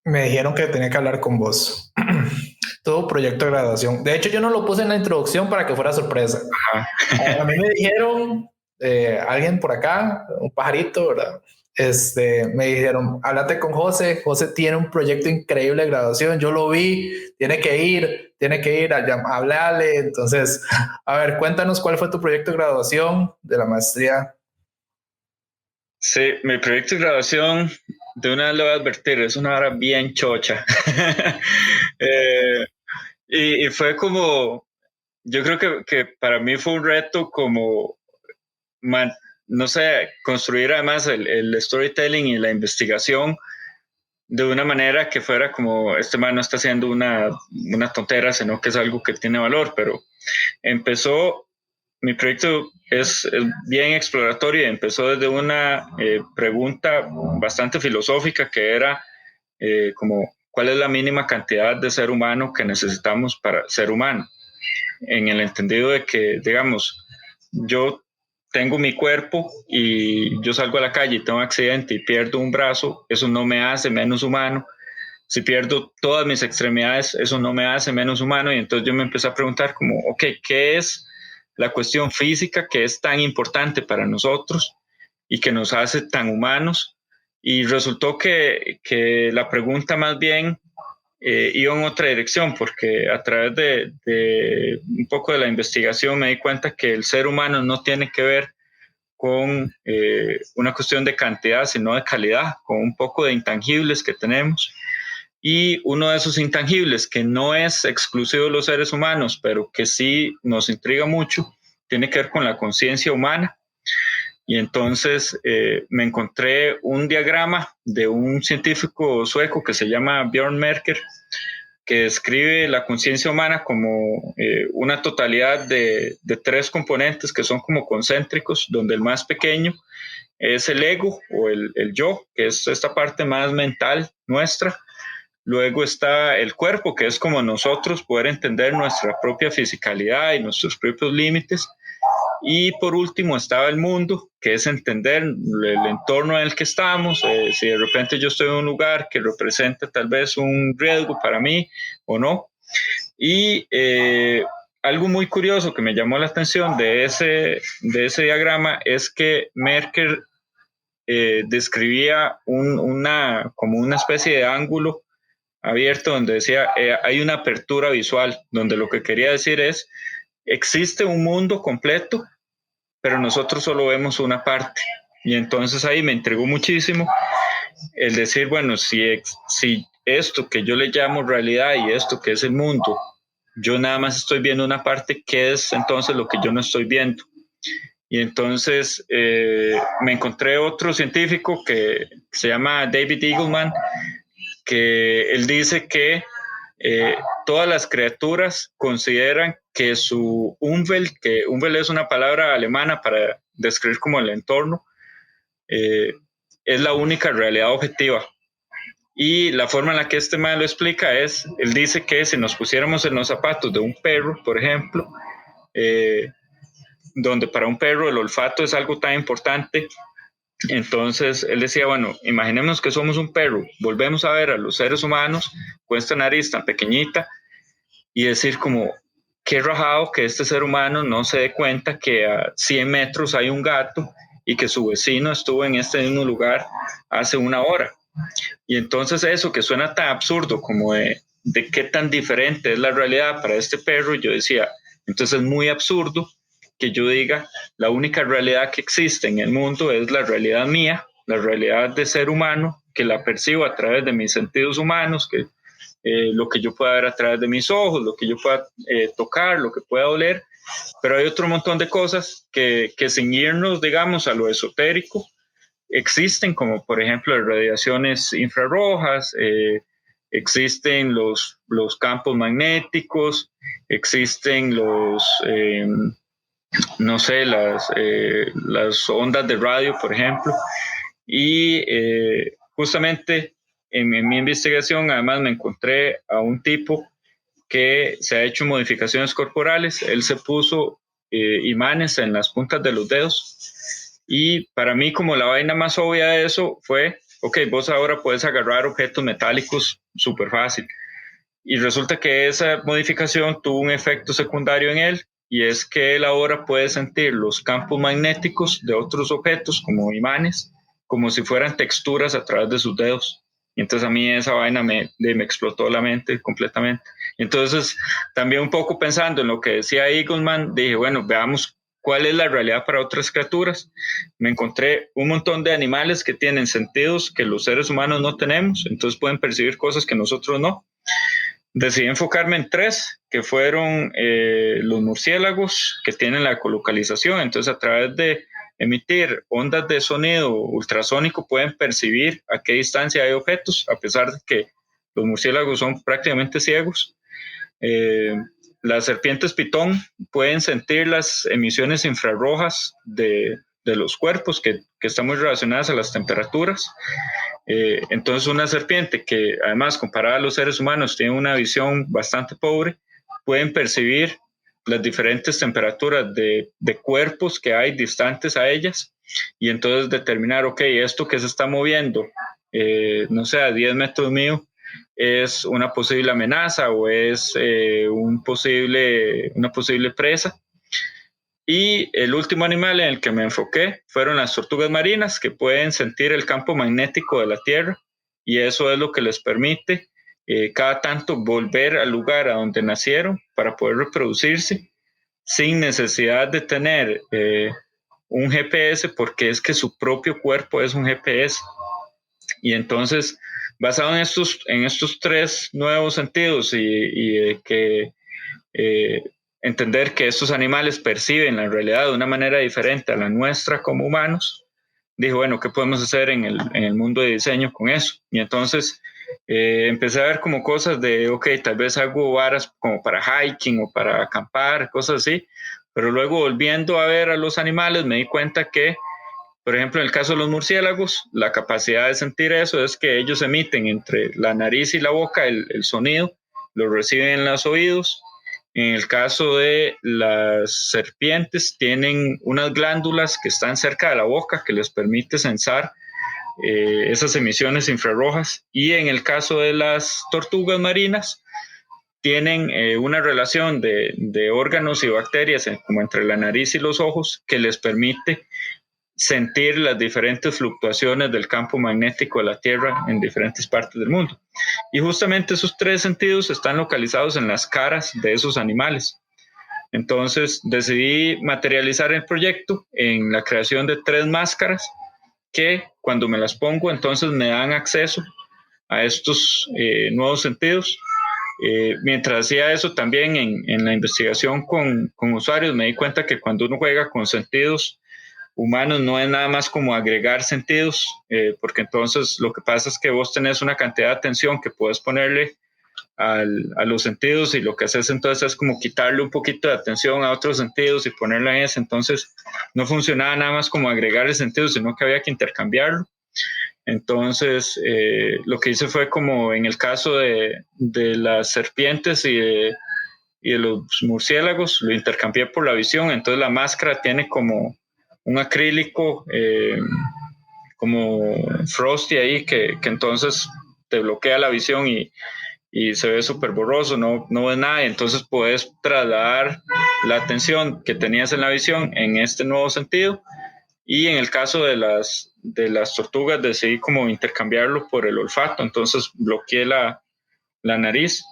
me dijeron que tenía que hablar con vos. Tu proyecto de graduación. De hecho, yo no lo puse en la introducción para que fuera sorpresa. A mí me dijeron, alguien por acá, un pajarito, ¿verdad? Me dijeron, háblate con José. José tiene un proyecto increíble de graduación. Yo lo vi, tiene que ir a hablarle. Entonces, a ver, cuéntanos cuál fue tu proyecto de graduación de la maestría. Sí, mi proyecto de graduación, de una vez lo voy a advertir, es una hora bien chocha. Y fue como, yo creo que para mí fue un reto como, no sé, construir además el storytelling y la investigación de una manera que fuera como, este man no está haciendo una tontera, sino que es algo que tiene valor. Pero mi proyecto es bien exploratorio y empezó desde una pregunta bastante filosófica que era como, ¿cuál es la mínima cantidad de ser humano que necesitamos para ser humano? En el entendido de que, digamos, yo tengo mi cuerpo y yo salgo a la calle y tengo un accidente y pierdo un brazo, eso no me hace menos humano. Si pierdo todas mis extremidades, eso no me hace menos humano. Y entonces yo me empecé a preguntar como, ok, ¿qué es la cuestión física que es tan importante para nosotros y que nos hace tan humanos? Y resultó que la pregunta más bien iba en otra dirección, porque a través de un poco de la investigación me di cuenta que el ser humano no tiene que ver con una cuestión de cantidad, sino de calidad, con un poco de intangibles que tenemos. Y uno de esos intangibles que no es exclusivo de los seres humanos, pero que sí nos intriga mucho, tiene que ver con la conciencia humana. Y entonces me encontré un diagrama de un científico sueco que se llama Björn Merker, que describe la conciencia humana como una totalidad de 3 componentes que son como concéntricos, donde el más pequeño es el ego o el yo, que es esta parte más mental nuestra. Luego está el cuerpo, que es como nosotros poder entender nuestra propia fisicalidad y nuestros propios límites. Y por último estaba el mundo, que es entender el entorno en el que estamos. Si de repente yo estoy en un lugar que representa tal vez un riesgo para mí o no. Y algo muy curioso que me llamó la atención de ese diagrama es que Merker describía como una especie de ángulo abierto donde decía hay una apertura visual, donde lo que quería decir es existe un mundo completo, pero nosotros solo vemos una parte. Y entonces ahí me intrigó muchísimo el decir, bueno, si esto que yo le llamo realidad y esto que es el mundo, yo nada más estoy viendo una parte, ¿qué es entonces lo que yo no estoy viendo? Y entonces me encontré otro científico que se llama David Eagleman, que él dice que todas las criaturas consideran que su Umwelt, que Umwelt es una palabra alemana para describir como el entorno, es la única realidad objetiva. Y la forma en la que este man lo explica es, él dice que si nos pusiéramos en los zapatos de un perro, por ejemplo, donde para un perro el olfato es algo tan importante, entonces él decía, bueno, imaginemos que somos un perro, volvemos a ver a los seres humanos con esta nariz tan pequeñita y decir como, qué rajado que este ser humano no se dé cuenta que a 100 metros hay un gato y que su vecino estuvo en este mismo lugar hace una hora. Y entonces eso que suena tan absurdo como de qué tan diferente es la realidad para este perro, yo decía, entonces es muy absurdo que yo diga la única realidad que existe en el mundo es la realidad mía, la realidad de ser humano, que la percibo a través de mis sentidos humanos, que lo que yo pueda ver a través de mis ojos, lo que yo pueda tocar, lo que pueda oler, pero hay otro montón de cosas que sin irnos, digamos, a lo esotérico, existen, como por ejemplo las radiaciones infrarrojas, existen los campos magnéticos, existen no sé, las ondas de radio, por ejemplo, y justamente en mi investigación además me encontré a un tipo que se ha hecho modificaciones corporales. Él se puso imanes en las puntas de los dedos y para mí como la vaina más obvia de eso fue, ok, vos ahora puedes agarrar objetos metálicos súper fácil. Y resulta que esa modificación tuvo un efecto secundario en él, y es que él ahora puede sentir los campos magnéticos de otros objetos como imanes, como si fueran texturas a través de sus dedos. Y entonces a mí esa vaina me explotó la mente completamente. Entonces también un poco pensando en lo que decía Eagleman, dije, bueno, veamos cuál es la realidad para otras criaturas. Me encontré un montón de animales que tienen sentidos que los seres humanos no tenemos, entonces pueden percibir cosas que nosotros no. Decidí enfocarme en 3, que fueron los murciélagos, que tienen la ecolocalización. Entonces, a través de emitir ondas de sonido ultrasónico, pueden percibir a qué distancia hay objetos, a pesar de que los murciélagos son prácticamente ciegos. Las serpientes pitón pueden sentir las emisiones infrarrojas de los cuerpos, que están muy relacionadas a las temperaturas. Entonces una serpiente que además comparada a los seres humanos tiene una visión bastante pobre, pueden percibir las diferentes temperaturas de cuerpos que hay distantes a ellas y entonces determinar, ok, esto que se está moviendo, no sé, a 10 metros mío, es una posible amenaza o es una posible presa. Y el último animal en el que me enfoqué fueron las tortugas marinas, que pueden sentir el campo magnético de la Tierra y eso es lo que les permite cada tanto volver al lugar a donde nacieron para poder reproducirse sin necesidad de tener un GPS, porque es que su propio cuerpo es un GPS. Y entonces, basado en estos tres nuevos sentidos y que entender que estos animales perciben la realidad de una manera diferente a la nuestra como humanos, dije, bueno, ¿qué podemos hacer en el mundo de diseño con eso? Y entonces empecé a ver como cosas de, ok, tal vez hago varas como para hiking o para acampar, cosas así, pero luego volviendo a ver a los animales me di cuenta que, por ejemplo, en el caso de los murciélagos, la capacidad de sentir eso es que ellos emiten entre la nariz y la boca el sonido, lo reciben en los oídos. En el caso de las serpientes, tienen unas glándulas que están cerca de la boca que les permite sensar esas emisiones infrarrojas. Y en el caso de las tortugas marinas, tienen una relación de órganos y bacterias como entre la nariz y los ojos que les permite sentir las diferentes fluctuaciones del campo magnético de la Tierra en diferentes partes del mundo. Y justamente esos tres sentidos están localizados en las caras de esos animales. Entonces decidí materializar el proyecto en la creación de 3 máscaras que cuando me las pongo entonces me dan acceso a estos nuevos sentidos. Mientras hacía eso también en la investigación con usuarios me di cuenta que cuando uno juega con sentidos humanos no es nada más como agregar sentidos, porque entonces lo que pasa es que vos tenés una cantidad de atención que puedes ponerle a los sentidos y lo que haces entonces es como quitarle un poquito de atención a otros sentidos y ponerla en ese. Entonces no funcionaba nada más como agregar el sentido, sino que había que intercambiarlo. Entonces lo que hice fue como en el caso de las serpientes y de los murciélagos, lo intercambié por la visión. Entonces la máscara tiene como un acrílico como frosty ahí que entonces te bloquea la visión y se ve súper borroso, no ves nada, y entonces puedes trasladar la atención que tenías en la visión en este nuevo sentido. Y en el caso de las tortugas decidí como intercambiarlo por el olfato, entonces bloqueé la nariz.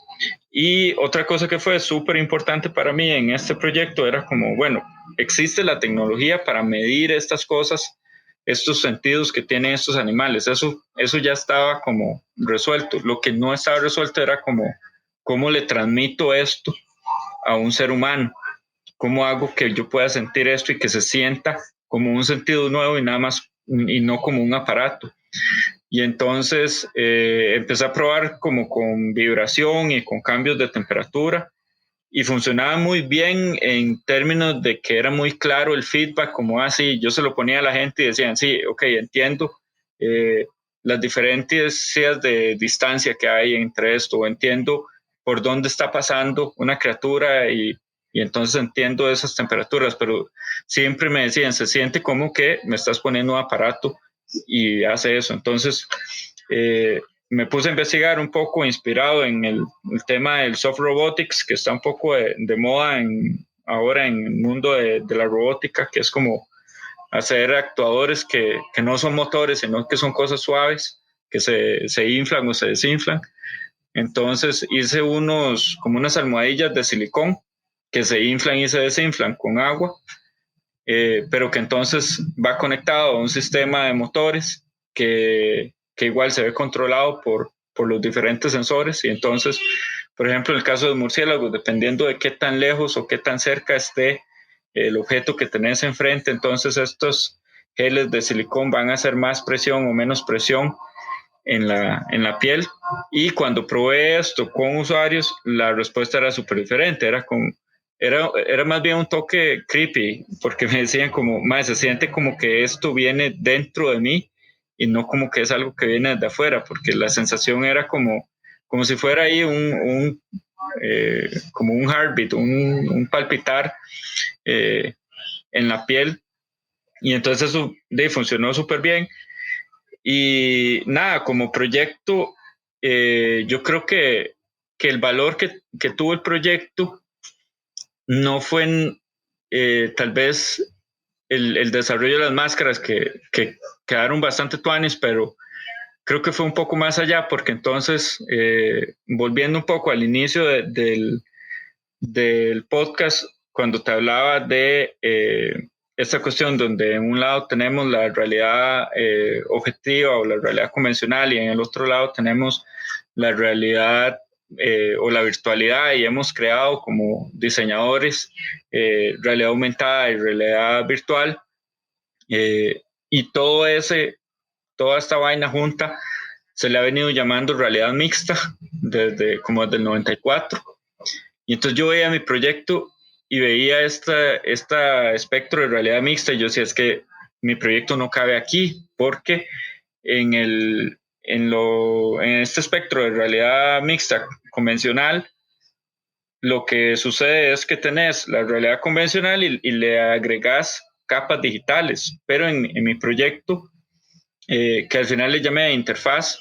Y otra cosa que fue súper importante para mí en este proyecto era como, bueno, existe la tecnología para medir estas cosas, estos sentidos que tienen estos animales. Eso ya estaba como resuelto. Lo que no estaba resuelto era como cómo le transmito esto a un ser humano. ¿Cómo hago que yo pueda sentir esto y que se sienta como un sentido nuevo y nada más, y no como un aparato? Y entonces empecé a probar como con vibración y con cambios de temperatura y funcionaba muy bien en términos de que era muy claro el feedback, como así, yo se lo ponía a la gente y decían, sí, ok, entiendo las diferencias de distancia que hay entre esto, o entiendo por dónde está pasando una criatura y entonces entiendo esas temperaturas, pero siempre me decían, se siente como que me estás poniendo un aparato y hace eso. Entonces me puse a investigar un poco inspirado en el tema del soft robotics, que está un poco de moda ahora en el mundo de la robótica, que es como hacer actuadores que no son motores, sino que son cosas suaves, que se inflan o se desinflan. Entonces hice como unas almohadillas de silicón que se inflan y se desinflan con agua, pero que entonces va conectado a un sistema de motores que igual se ve controlado por los diferentes sensores. Y entonces, por ejemplo, en el caso de murciélagos, dependiendo de qué tan lejos o qué tan cerca esté el objeto que tenés enfrente, entonces estos geles de silicón van a hacer más presión o menos presión en la piel. Y cuando probé esto con usuarios, la respuesta era súper diferente. Era más bien un toque creepy, porque me decían como, más se siente como que esto viene dentro de mí y no como que es algo que viene de afuera, porque la sensación era como si fuera ahí como un heartbeat, un palpitar en la piel. Y entonces eso funcionó súper bien. Y nada, como proyecto, yo creo que el valor que tuvo el proyecto no fue tal vez el desarrollo de las máscaras que quedaron bastante tuanis, pero creo que fue un poco más allá, porque entonces, volviendo un poco al inicio del podcast, cuando te hablaba de esta cuestión donde en un lado tenemos la realidad objetiva o la realidad convencional y en el otro lado tenemos la realidad o la virtualidad, y hemos creado como diseñadores realidad aumentada y realidad virtual, y toda esta vaina junta se le ha venido llamando realidad mixta desde el 94. Y entonces yo veía mi proyecto y veía este espectro de realidad mixta, y yo decía, es que mi proyecto no cabe aquí, porque en este espectro de realidad mixta convencional, lo que sucede es que tenés la realidad convencional y le agregás capas digitales, pero en mi proyecto, que al final le llamé interfaz,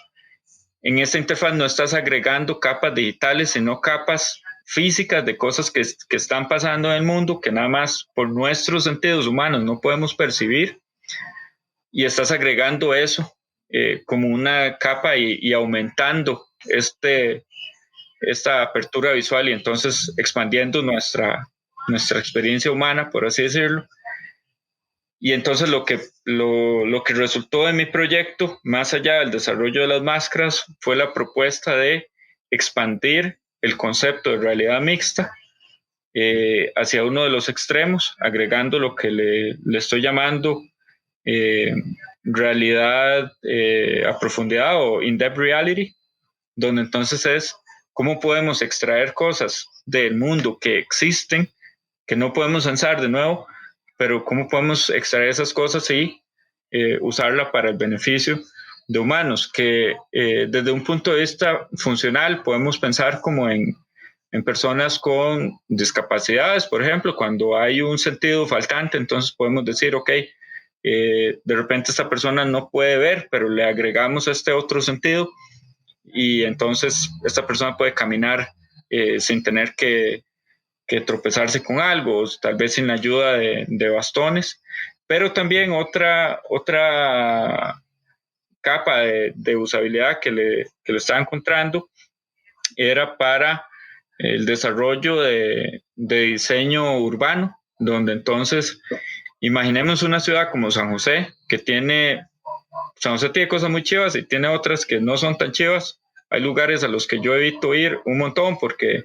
en esta interfaz no estás agregando capas digitales, sino capas físicas de cosas que están pasando en el mundo, que nada más por nuestros sentidos humanos no podemos percibir, y estás agregando eso como una capa y aumentando esta apertura visual, y entonces expandiendo nuestra experiencia humana, por así decirlo. Y entonces lo que resultó de mi proyecto, más allá del desarrollo de las máscaras, fue la propuesta de expandir el concepto de realidad mixta hacia uno de los extremos, agregando lo que le estoy llamando realidad a profundidad o in-depth reality, donde entonces es cómo podemos extraer cosas del mundo que existen, que no podemos pensar de nuevo, pero cómo podemos extraer esas cosas y usarla para el beneficio de humanos, que desde un punto de vista funcional podemos pensar como en personas con discapacidades, por ejemplo, cuando hay un sentido faltante, entonces podemos decir, ok, de repente esta persona no puede ver, pero le agregamos este otro sentido, y entonces esta persona puede caminar sin tener que tropezarse con algo, tal vez sin la ayuda de bastones. Pero también otra capa de usabilidad que le estaba encontrando era para el desarrollo de diseño urbano, donde entonces imaginemos una ciudad como San José, San José tiene cosas muy chivas y tiene otras que no son tan chivas. Hay lugares a los que yo evito ir un montón porque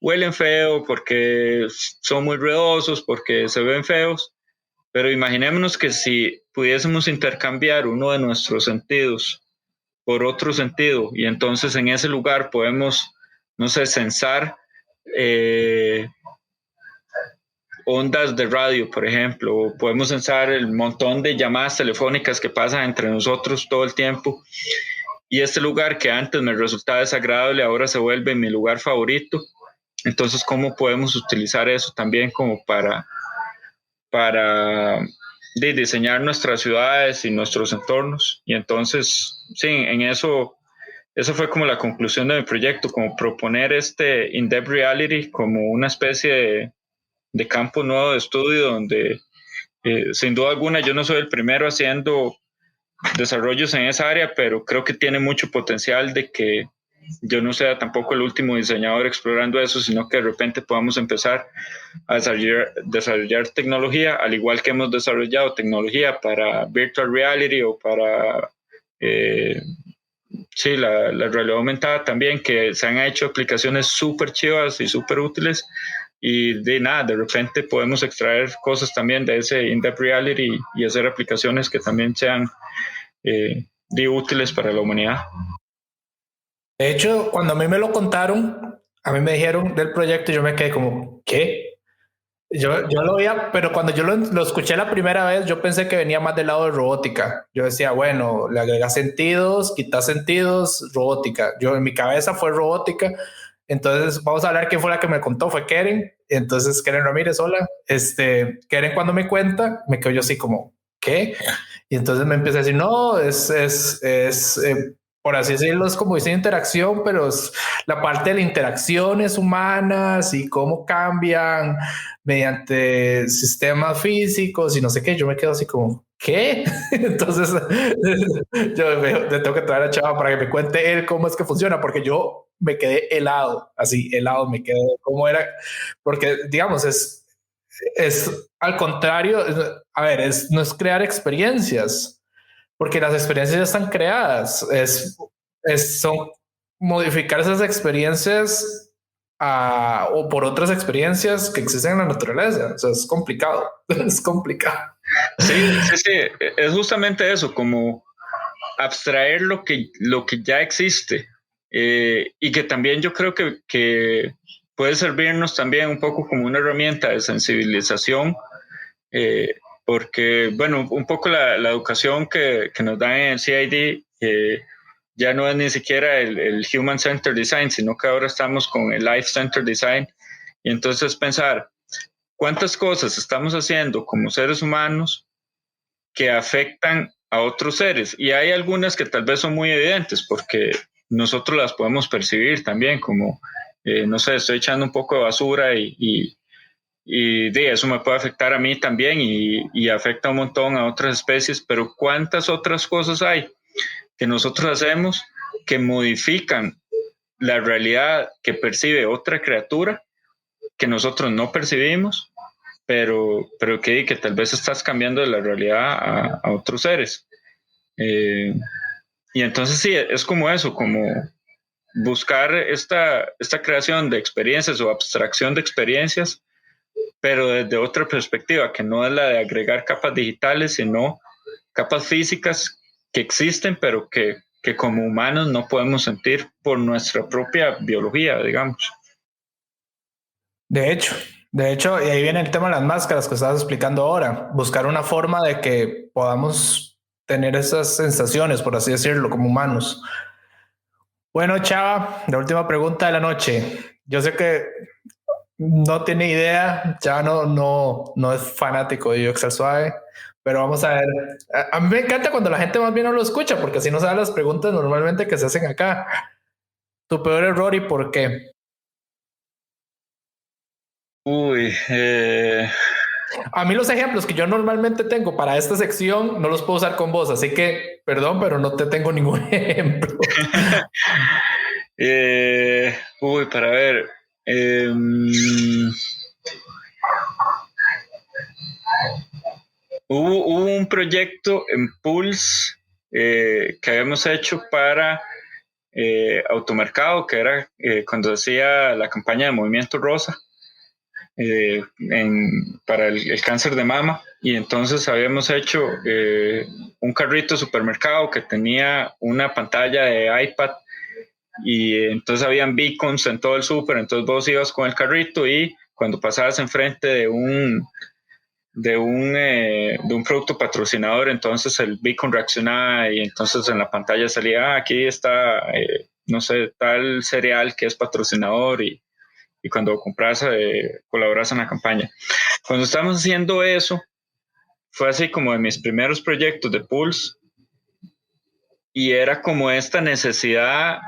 huelen feo, porque son muy ruidosos, porque se ven feos. Pero imaginémonos que si pudiésemos intercambiar uno de nuestros sentidos por otro sentido, y entonces en ese lugar podemos, no sé, sensar ondas de radio, por ejemplo, o podemos sensar el montón de llamadas telefónicas que pasan entre nosotros todo el tiempo. Y este lugar que antes me resultaba desagradable, ahora se vuelve mi lugar favorito. Entonces, ¿cómo podemos utilizar eso también como para diseñar nuestras ciudades y nuestros entornos? Y entonces, sí, en eso fue como la conclusión de mi proyecto, como proponer este in-depth reality como una especie de campo nuevo de estudio, donde sin duda alguna yo no soy el primero haciendo desarrollos en esa área, pero creo que tiene mucho potencial de que yo no sea tampoco el último diseñador explorando eso, sino que de repente podamos empezar a desarrollar tecnología, al igual que hemos desarrollado tecnología para virtual reality o para la realidad aumentada también, que se han hecho aplicaciones súper chivas y súper útiles. Y de repente podemos extraer cosas también de ese in-depth reality y hacer aplicaciones que también sean útiles para la humanidad. De hecho, cuando a mí me lo contaron, a mí me dijeron del proyecto, yo me quedé como, ¿qué? Yo lo veía, pero cuando yo lo escuché la primera vez, yo pensé que venía más del lado de robótica. Yo decía, bueno, le agrega sentidos, quita sentidos, robótica. Yo en mi cabeza fue robótica. Entonces vamos a hablar quién fue la que me contó, fue Keren. Entonces Keren Ramírez, hola. Keren cuando me cuenta, me quedo yo así como, ¿qué? Y entonces me empieza a decir, no, por así decirlo, es como dice interacción, pero es la parte de las interacciones humanas y cómo cambian mediante sistemas físicos y no sé qué. Yo me quedo así como, ¿qué? Entonces yo le tengo que traer a Chava para que me cuente él cómo es que funciona, porque yo me quedé helado, así helado me quedé, cómo era, porque digamos es al contrario, a ver, no es crear experiencias, porque las experiencias ya están creadas, son modificar esas experiencias o por otras experiencias que existen en la naturaleza. O sea, es complicado, es complicado. Sí, sí, sí, es justamente eso, como abstraer lo que ya existe, y que también yo creo que puede servirnos también un poco como una herramienta de sensibilización, porque, bueno, un poco la educación que nos dan en el CID ya no es ni siquiera el Human Centered Design, sino que ahora estamos con el Life Centered Design, y entonces pensar cuántas cosas estamos haciendo como seres humanos que afectan a otros seres. Y hay algunas que tal vez son muy evidentes porque nosotros las podemos percibir también, como, no sé, estoy echando un poco de basura y de eso me puede afectar a mí también y afecta un montón a otras especies, pero ¿cuántas otras cosas hay que nosotros hacemos que modifican la realidad que percibe otra criatura que nosotros no percibimos, pero que tal vez estás cambiando de la realidad a otros seres? Y entonces sí, es como eso, como buscar esta creación de experiencias o abstracción de experiencias, pero desde otra perspectiva, que no es la de agregar capas digitales, sino capas físicas que existen, pero que como humanos no podemos sentir por nuestra propia biología, digamos. De hecho, y ahí viene el tema de las máscaras que estabas explicando ahora, buscar una forma de que podamos tener esas sensaciones, por así decirlo, como humanos. Bueno, Chava, la última pregunta de la noche. Yo sé que no tiene idea, Chava no es fanático de Excel Suave, pero vamos a ver. A mí me encanta cuando la gente más bien no lo escucha, porque así no sabe las preguntas normalmente que se hacen acá. Tu peor error y por qué. Uy, A mí los ejemplos que yo normalmente tengo para esta sección no los puedo usar con vos, así que perdón, pero no te tengo ningún ejemplo. para ver. Hubo un proyecto en Pulse que habíamos hecho para Automercado, que era cuando hacía la campaña de Movimiento Rosa para el cáncer de mama. Y entonces habíamos hecho un carrito de supermercado que tenía una pantalla de iPad, y entonces habían beacons en todo el súper. Entonces vos ibas con el carrito y cuando pasabas enfrente de un producto patrocinador, entonces el beacon reaccionaba y entonces en la pantalla salía, aquí está, no sé, tal cereal que es patrocinador, y cuando compras, colaboras en la campaña. Cuando estábamos haciendo eso, fue así como de mis primeros proyectos de Pulse, y era como esta necesidad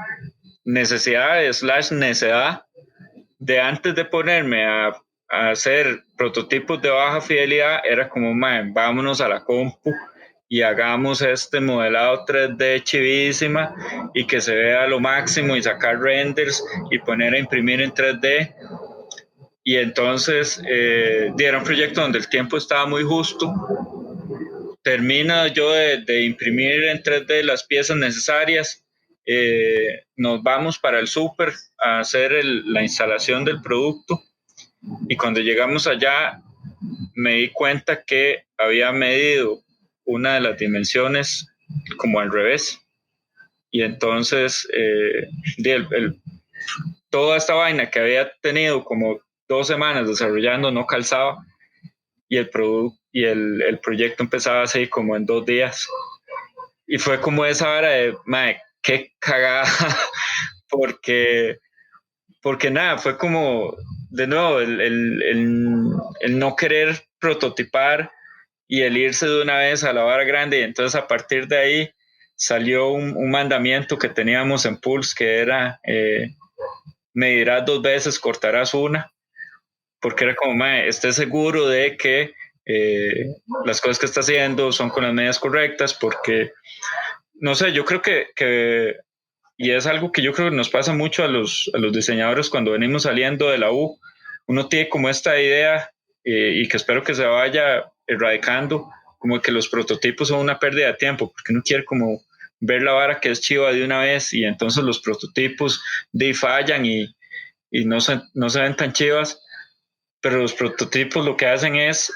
de antes de ponerme a hacer prototipos de baja fidelidad, era como, man, vámonos a la compu y hagamos este modelado 3D chivísima y que se vea lo máximo y sacar renders y poner a imprimir en 3D. Y entonces era un proyecto donde el tiempo estaba muy justo. Termino yo de imprimir en 3D las piezas necesarias. Nos vamos para el súper a hacer la instalación del producto, y cuando llegamos allá me di cuenta que había medido una de las dimensiones como al revés, y entonces toda esta vaina que había tenido como 2 semanas desarrollando no calzaba, y el proyecto empezaba así como en 2 días, y fue como esa hora de, mae, qué cagada, porque nada, fue como, de nuevo, el no querer prototipar y el irse de una vez a la vara grande. Y entonces a partir de ahí salió un mandamiento que teníamos en Pulse, que era medirás 2 veces, cortarás una, porque era como, mae, esté seguro de que las cosas que está haciendo son con las medidas correctas, porque, no sé, yo creo que y es algo que yo creo que nos pasa mucho a los diseñadores cuando venimos saliendo de la U. Uno tiene como esta idea y que espero que se vaya erradicando, como que los prototipos son una pérdida de tiempo, porque uno quiere como ver la vara que es chiva de una vez y entonces los prototipos fallan y no se ven tan chivas, pero los prototipos lo que hacen es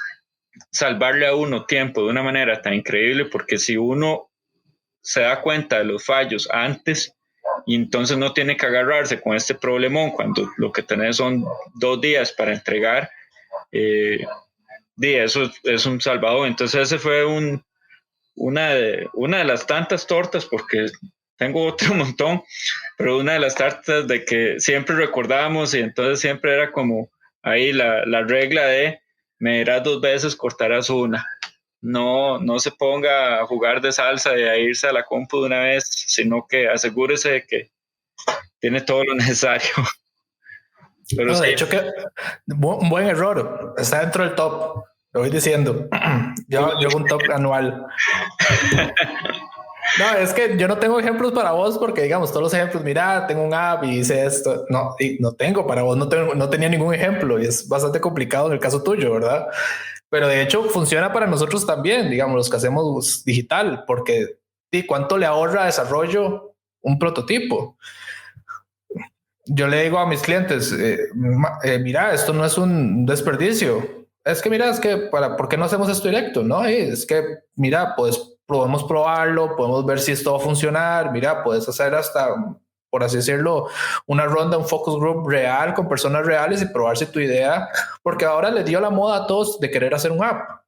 salvarle a uno tiempo de una manera tan increíble, porque si uno se da cuenta de los fallos antes y entonces no tiene que agarrarse con este problemón cuando lo que tenés son 2 días para entregar, eso es un salvador. Entonces ese fue una de las tantas tortas, porque tengo otro montón, pero una de las tartas de que siempre recordábamos, y entonces siempre era como ahí la regla de me dirás 2 veces, cortarás una. No se ponga a jugar de salsa y a irse a la compu de una vez, sino que asegúrese de que tiene todo lo necesario. Pero no, sí. de hecho, que un buen error, está dentro del top, lo voy diciendo. Yo hago un top anual. No, es que yo no tengo ejemplos para vos porque, digamos, todos los ejemplos, mira, tengo un app y hice esto. No, y no tengo para vos, no tenía ningún ejemplo y es bastante complicado en el caso tuyo, ¿verdad? Pero de hecho funciona para nosotros también, digamos, los que hacemos digital, porque ¿cuánto le ahorra a desarrollo un prototipo? Yo le digo a mis clientes, mira, esto no es un desperdicio. Es que mira, es que ¿por qué no hacemos esto directo? No, es que mira, pues podemos probarlo, podemos ver si esto va a funcionar. Mira, puedes hacer hasta, por así decirlo, una ronda, un focus group real con personas reales y probar si tu idea, porque ahora le dio la moda a todos de querer hacer un app.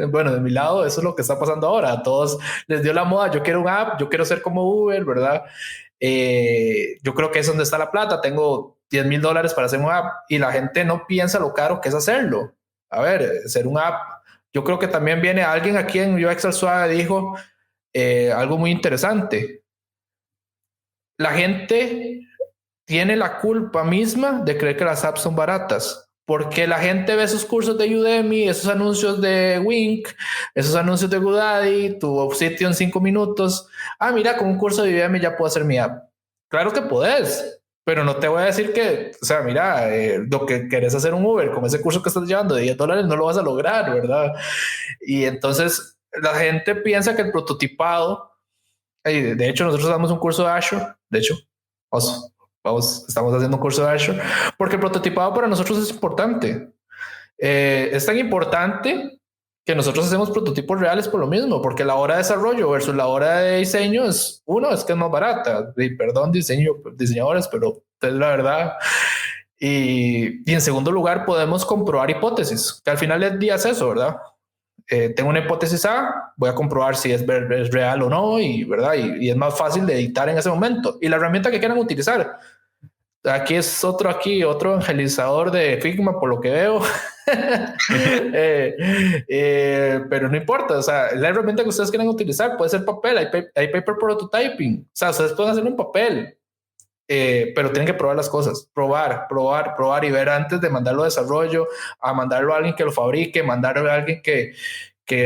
Bueno, de mi lado, eso es lo que está pasando ahora. A todos les dio la moda. Yo quiero un app, yo quiero ser como Uber, ¿verdad? Yo creo que es donde está la plata. Tengo $10,000 para hacer un app y la gente no piensa lo caro que es hacerlo. A ver, hacer un app. Yo creo que también viene alguien aquí en UX al Suave, dijo algo muy interesante. La gente tiene la culpa misma de creer que las apps son baratas. Porque la gente ve esos cursos de Udemy, esos anuncios de Wink, esos anuncios de GoDaddy, tu sitio en 5 minutos. Ah, mira, con un curso de Udemy ya puedo hacer mi app. Claro que podés, pero no te voy a decir que, o sea, mira, lo que querés hacer un Uber con ese curso que estás llevando de $10 no lo vas a lograr, ¿verdad? Y entonces la gente piensa que el prototipado, de hecho nosotros damos un curso de Azure, de hecho, estamos haciendo un curso de Azure, porque el prototipado para nosotros es importante. Es tan importante que nosotros hacemos prototipos reales por lo mismo, porque la hora de desarrollo versus la hora de diseño es que es más barata. Y perdón, diseñadores, pero es la verdad. Y en segundo lugar, podemos comprobar hipótesis, que al final del día es eso, ¿verdad? Tengo una hipótesis A, voy a comprobar si es real o no, y verdad, y es más fácil de editar en ese momento. Y la herramienta que quieran utilizar. Aquí es otro evangelizador de Figma, por lo que veo. Pero no importa, o sea, la herramienta que ustedes quieran utilizar puede ser papel, hay paper prototyping, o sea, ustedes pueden hacerlo en papel, pero tienen que probar las cosas, probar y ver antes de mandarlo a desarrollo, a mandarlo a alguien que lo fabrique, mandarlo a alguien que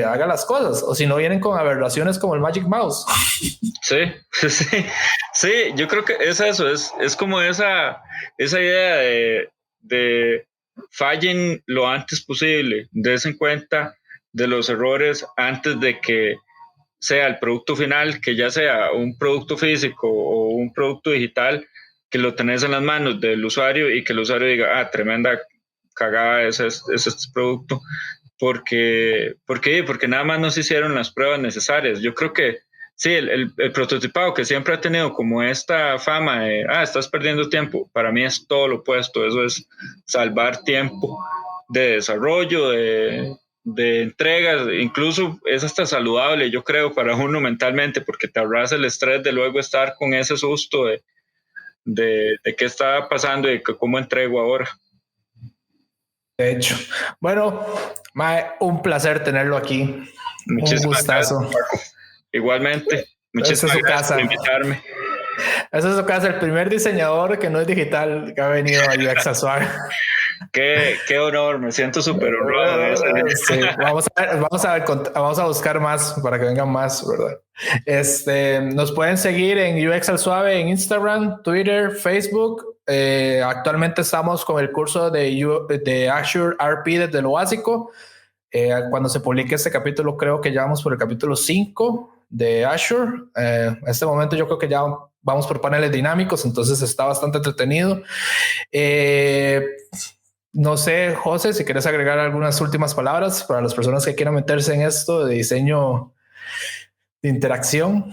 haga las cosas, o si no vienen con aberraciones como el Magic Mouse. Sí, yo creo que es eso, es como esa idea de fallen lo antes posible, des en cuenta de los errores antes de que sea el producto final, que ya sea un producto físico o un producto digital, que lo tenés en las manos del usuario y que el usuario diga, tremenda cagada es este producto. Porque nada más no se hicieron las pruebas necesarias. Yo creo que sí, el prototipado que siempre ha tenido como esta fama de, estás perdiendo tiempo, para mí es todo lo opuesto. Eso es salvar tiempo de desarrollo, de entregas, incluso es hasta saludable, yo creo, para uno mentalmente, porque te ahorras el estrés de luego estar con ese susto de qué está pasando y cómo entrego ahora. De hecho, bueno, Mae, un placer tenerlo aquí. Muchísimas un gustazo. Gracias, Paco. Igualmente, muchísimas gracias por invitarme. Esa es su casa, el primer diseñador que no es digital que ha venido a UX al Suave. Qué honor, me siento súper honrado. Sí, vamos a buscar más para que vengan más, ¿verdad? Nos pueden seguir en UX al Suave en Instagram, Twitter, Facebook Actualmente estamos con el curso de Azure RP desde lo básico. Cuando se publique este capítulo, creo que ya vamos por el capítulo 5 de Azure. En este momento yo creo que ya vamos por paneles dinámicos, entonces está bastante entretenido. No sé, José, si quieres agregar algunas últimas palabras para las personas que quieran meterse en esto de diseño de interacción.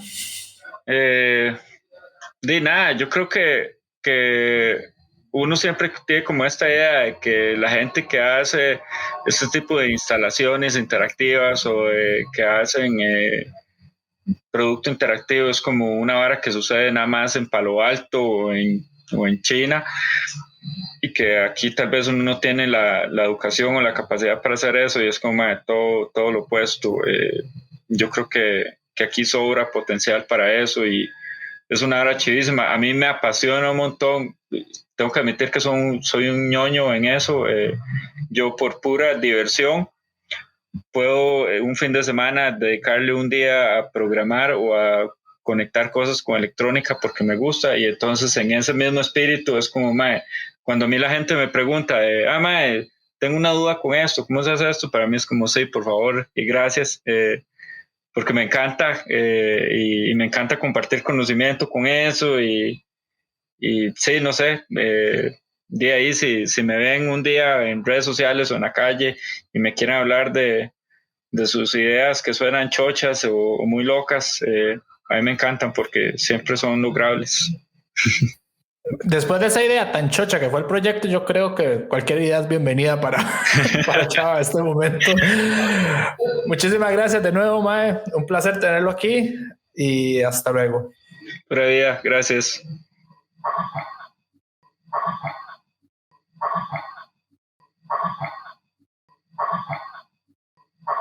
Nada, yo creo que uno siempre tiene como esta idea de que la gente que hace este tipo de instalaciones interactivas o que hacen producto interactivo es como una vara que sucede nada más en Palo Alto o en China, y que aquí tal vez uno no tiene la educación o la capacidad para hacer eso, y es como todo lo opuesto. Yo creo que aquí sobra potencial para eso y es una hora chivísima. A mí me apasiona un montón. Tengo que admitir que soy un ñoño en eso. Yo por pura diversión puedo un fin de semana dedicarle un día a programar o a conectar cosas con electrónica porque me gusta, y entonces en ese mismo espíritu es como, cuando a mí la gente me pregunta, tengo una duda con esto, ¿cómo se hace esto? Para mí es como, sí, por favor y gracias, porque me encanta y me encanta compartir conocimiento con eso y sí, no sé, de ahí si me ven un día en redes sociales o en la calle y me quieren hablar de sus ideas que suenan chochas o muy locas, a mí me encantan porque siempre son logrables. Después de esa idea tan chocha que fue el proyecto, yo creo que cualquier idea es bienvenida para Chava en este momento. Muchísimas gracias de nuevo, Mae. Un placer tenerlo aquí y hasta luego. Pura vida, gracias.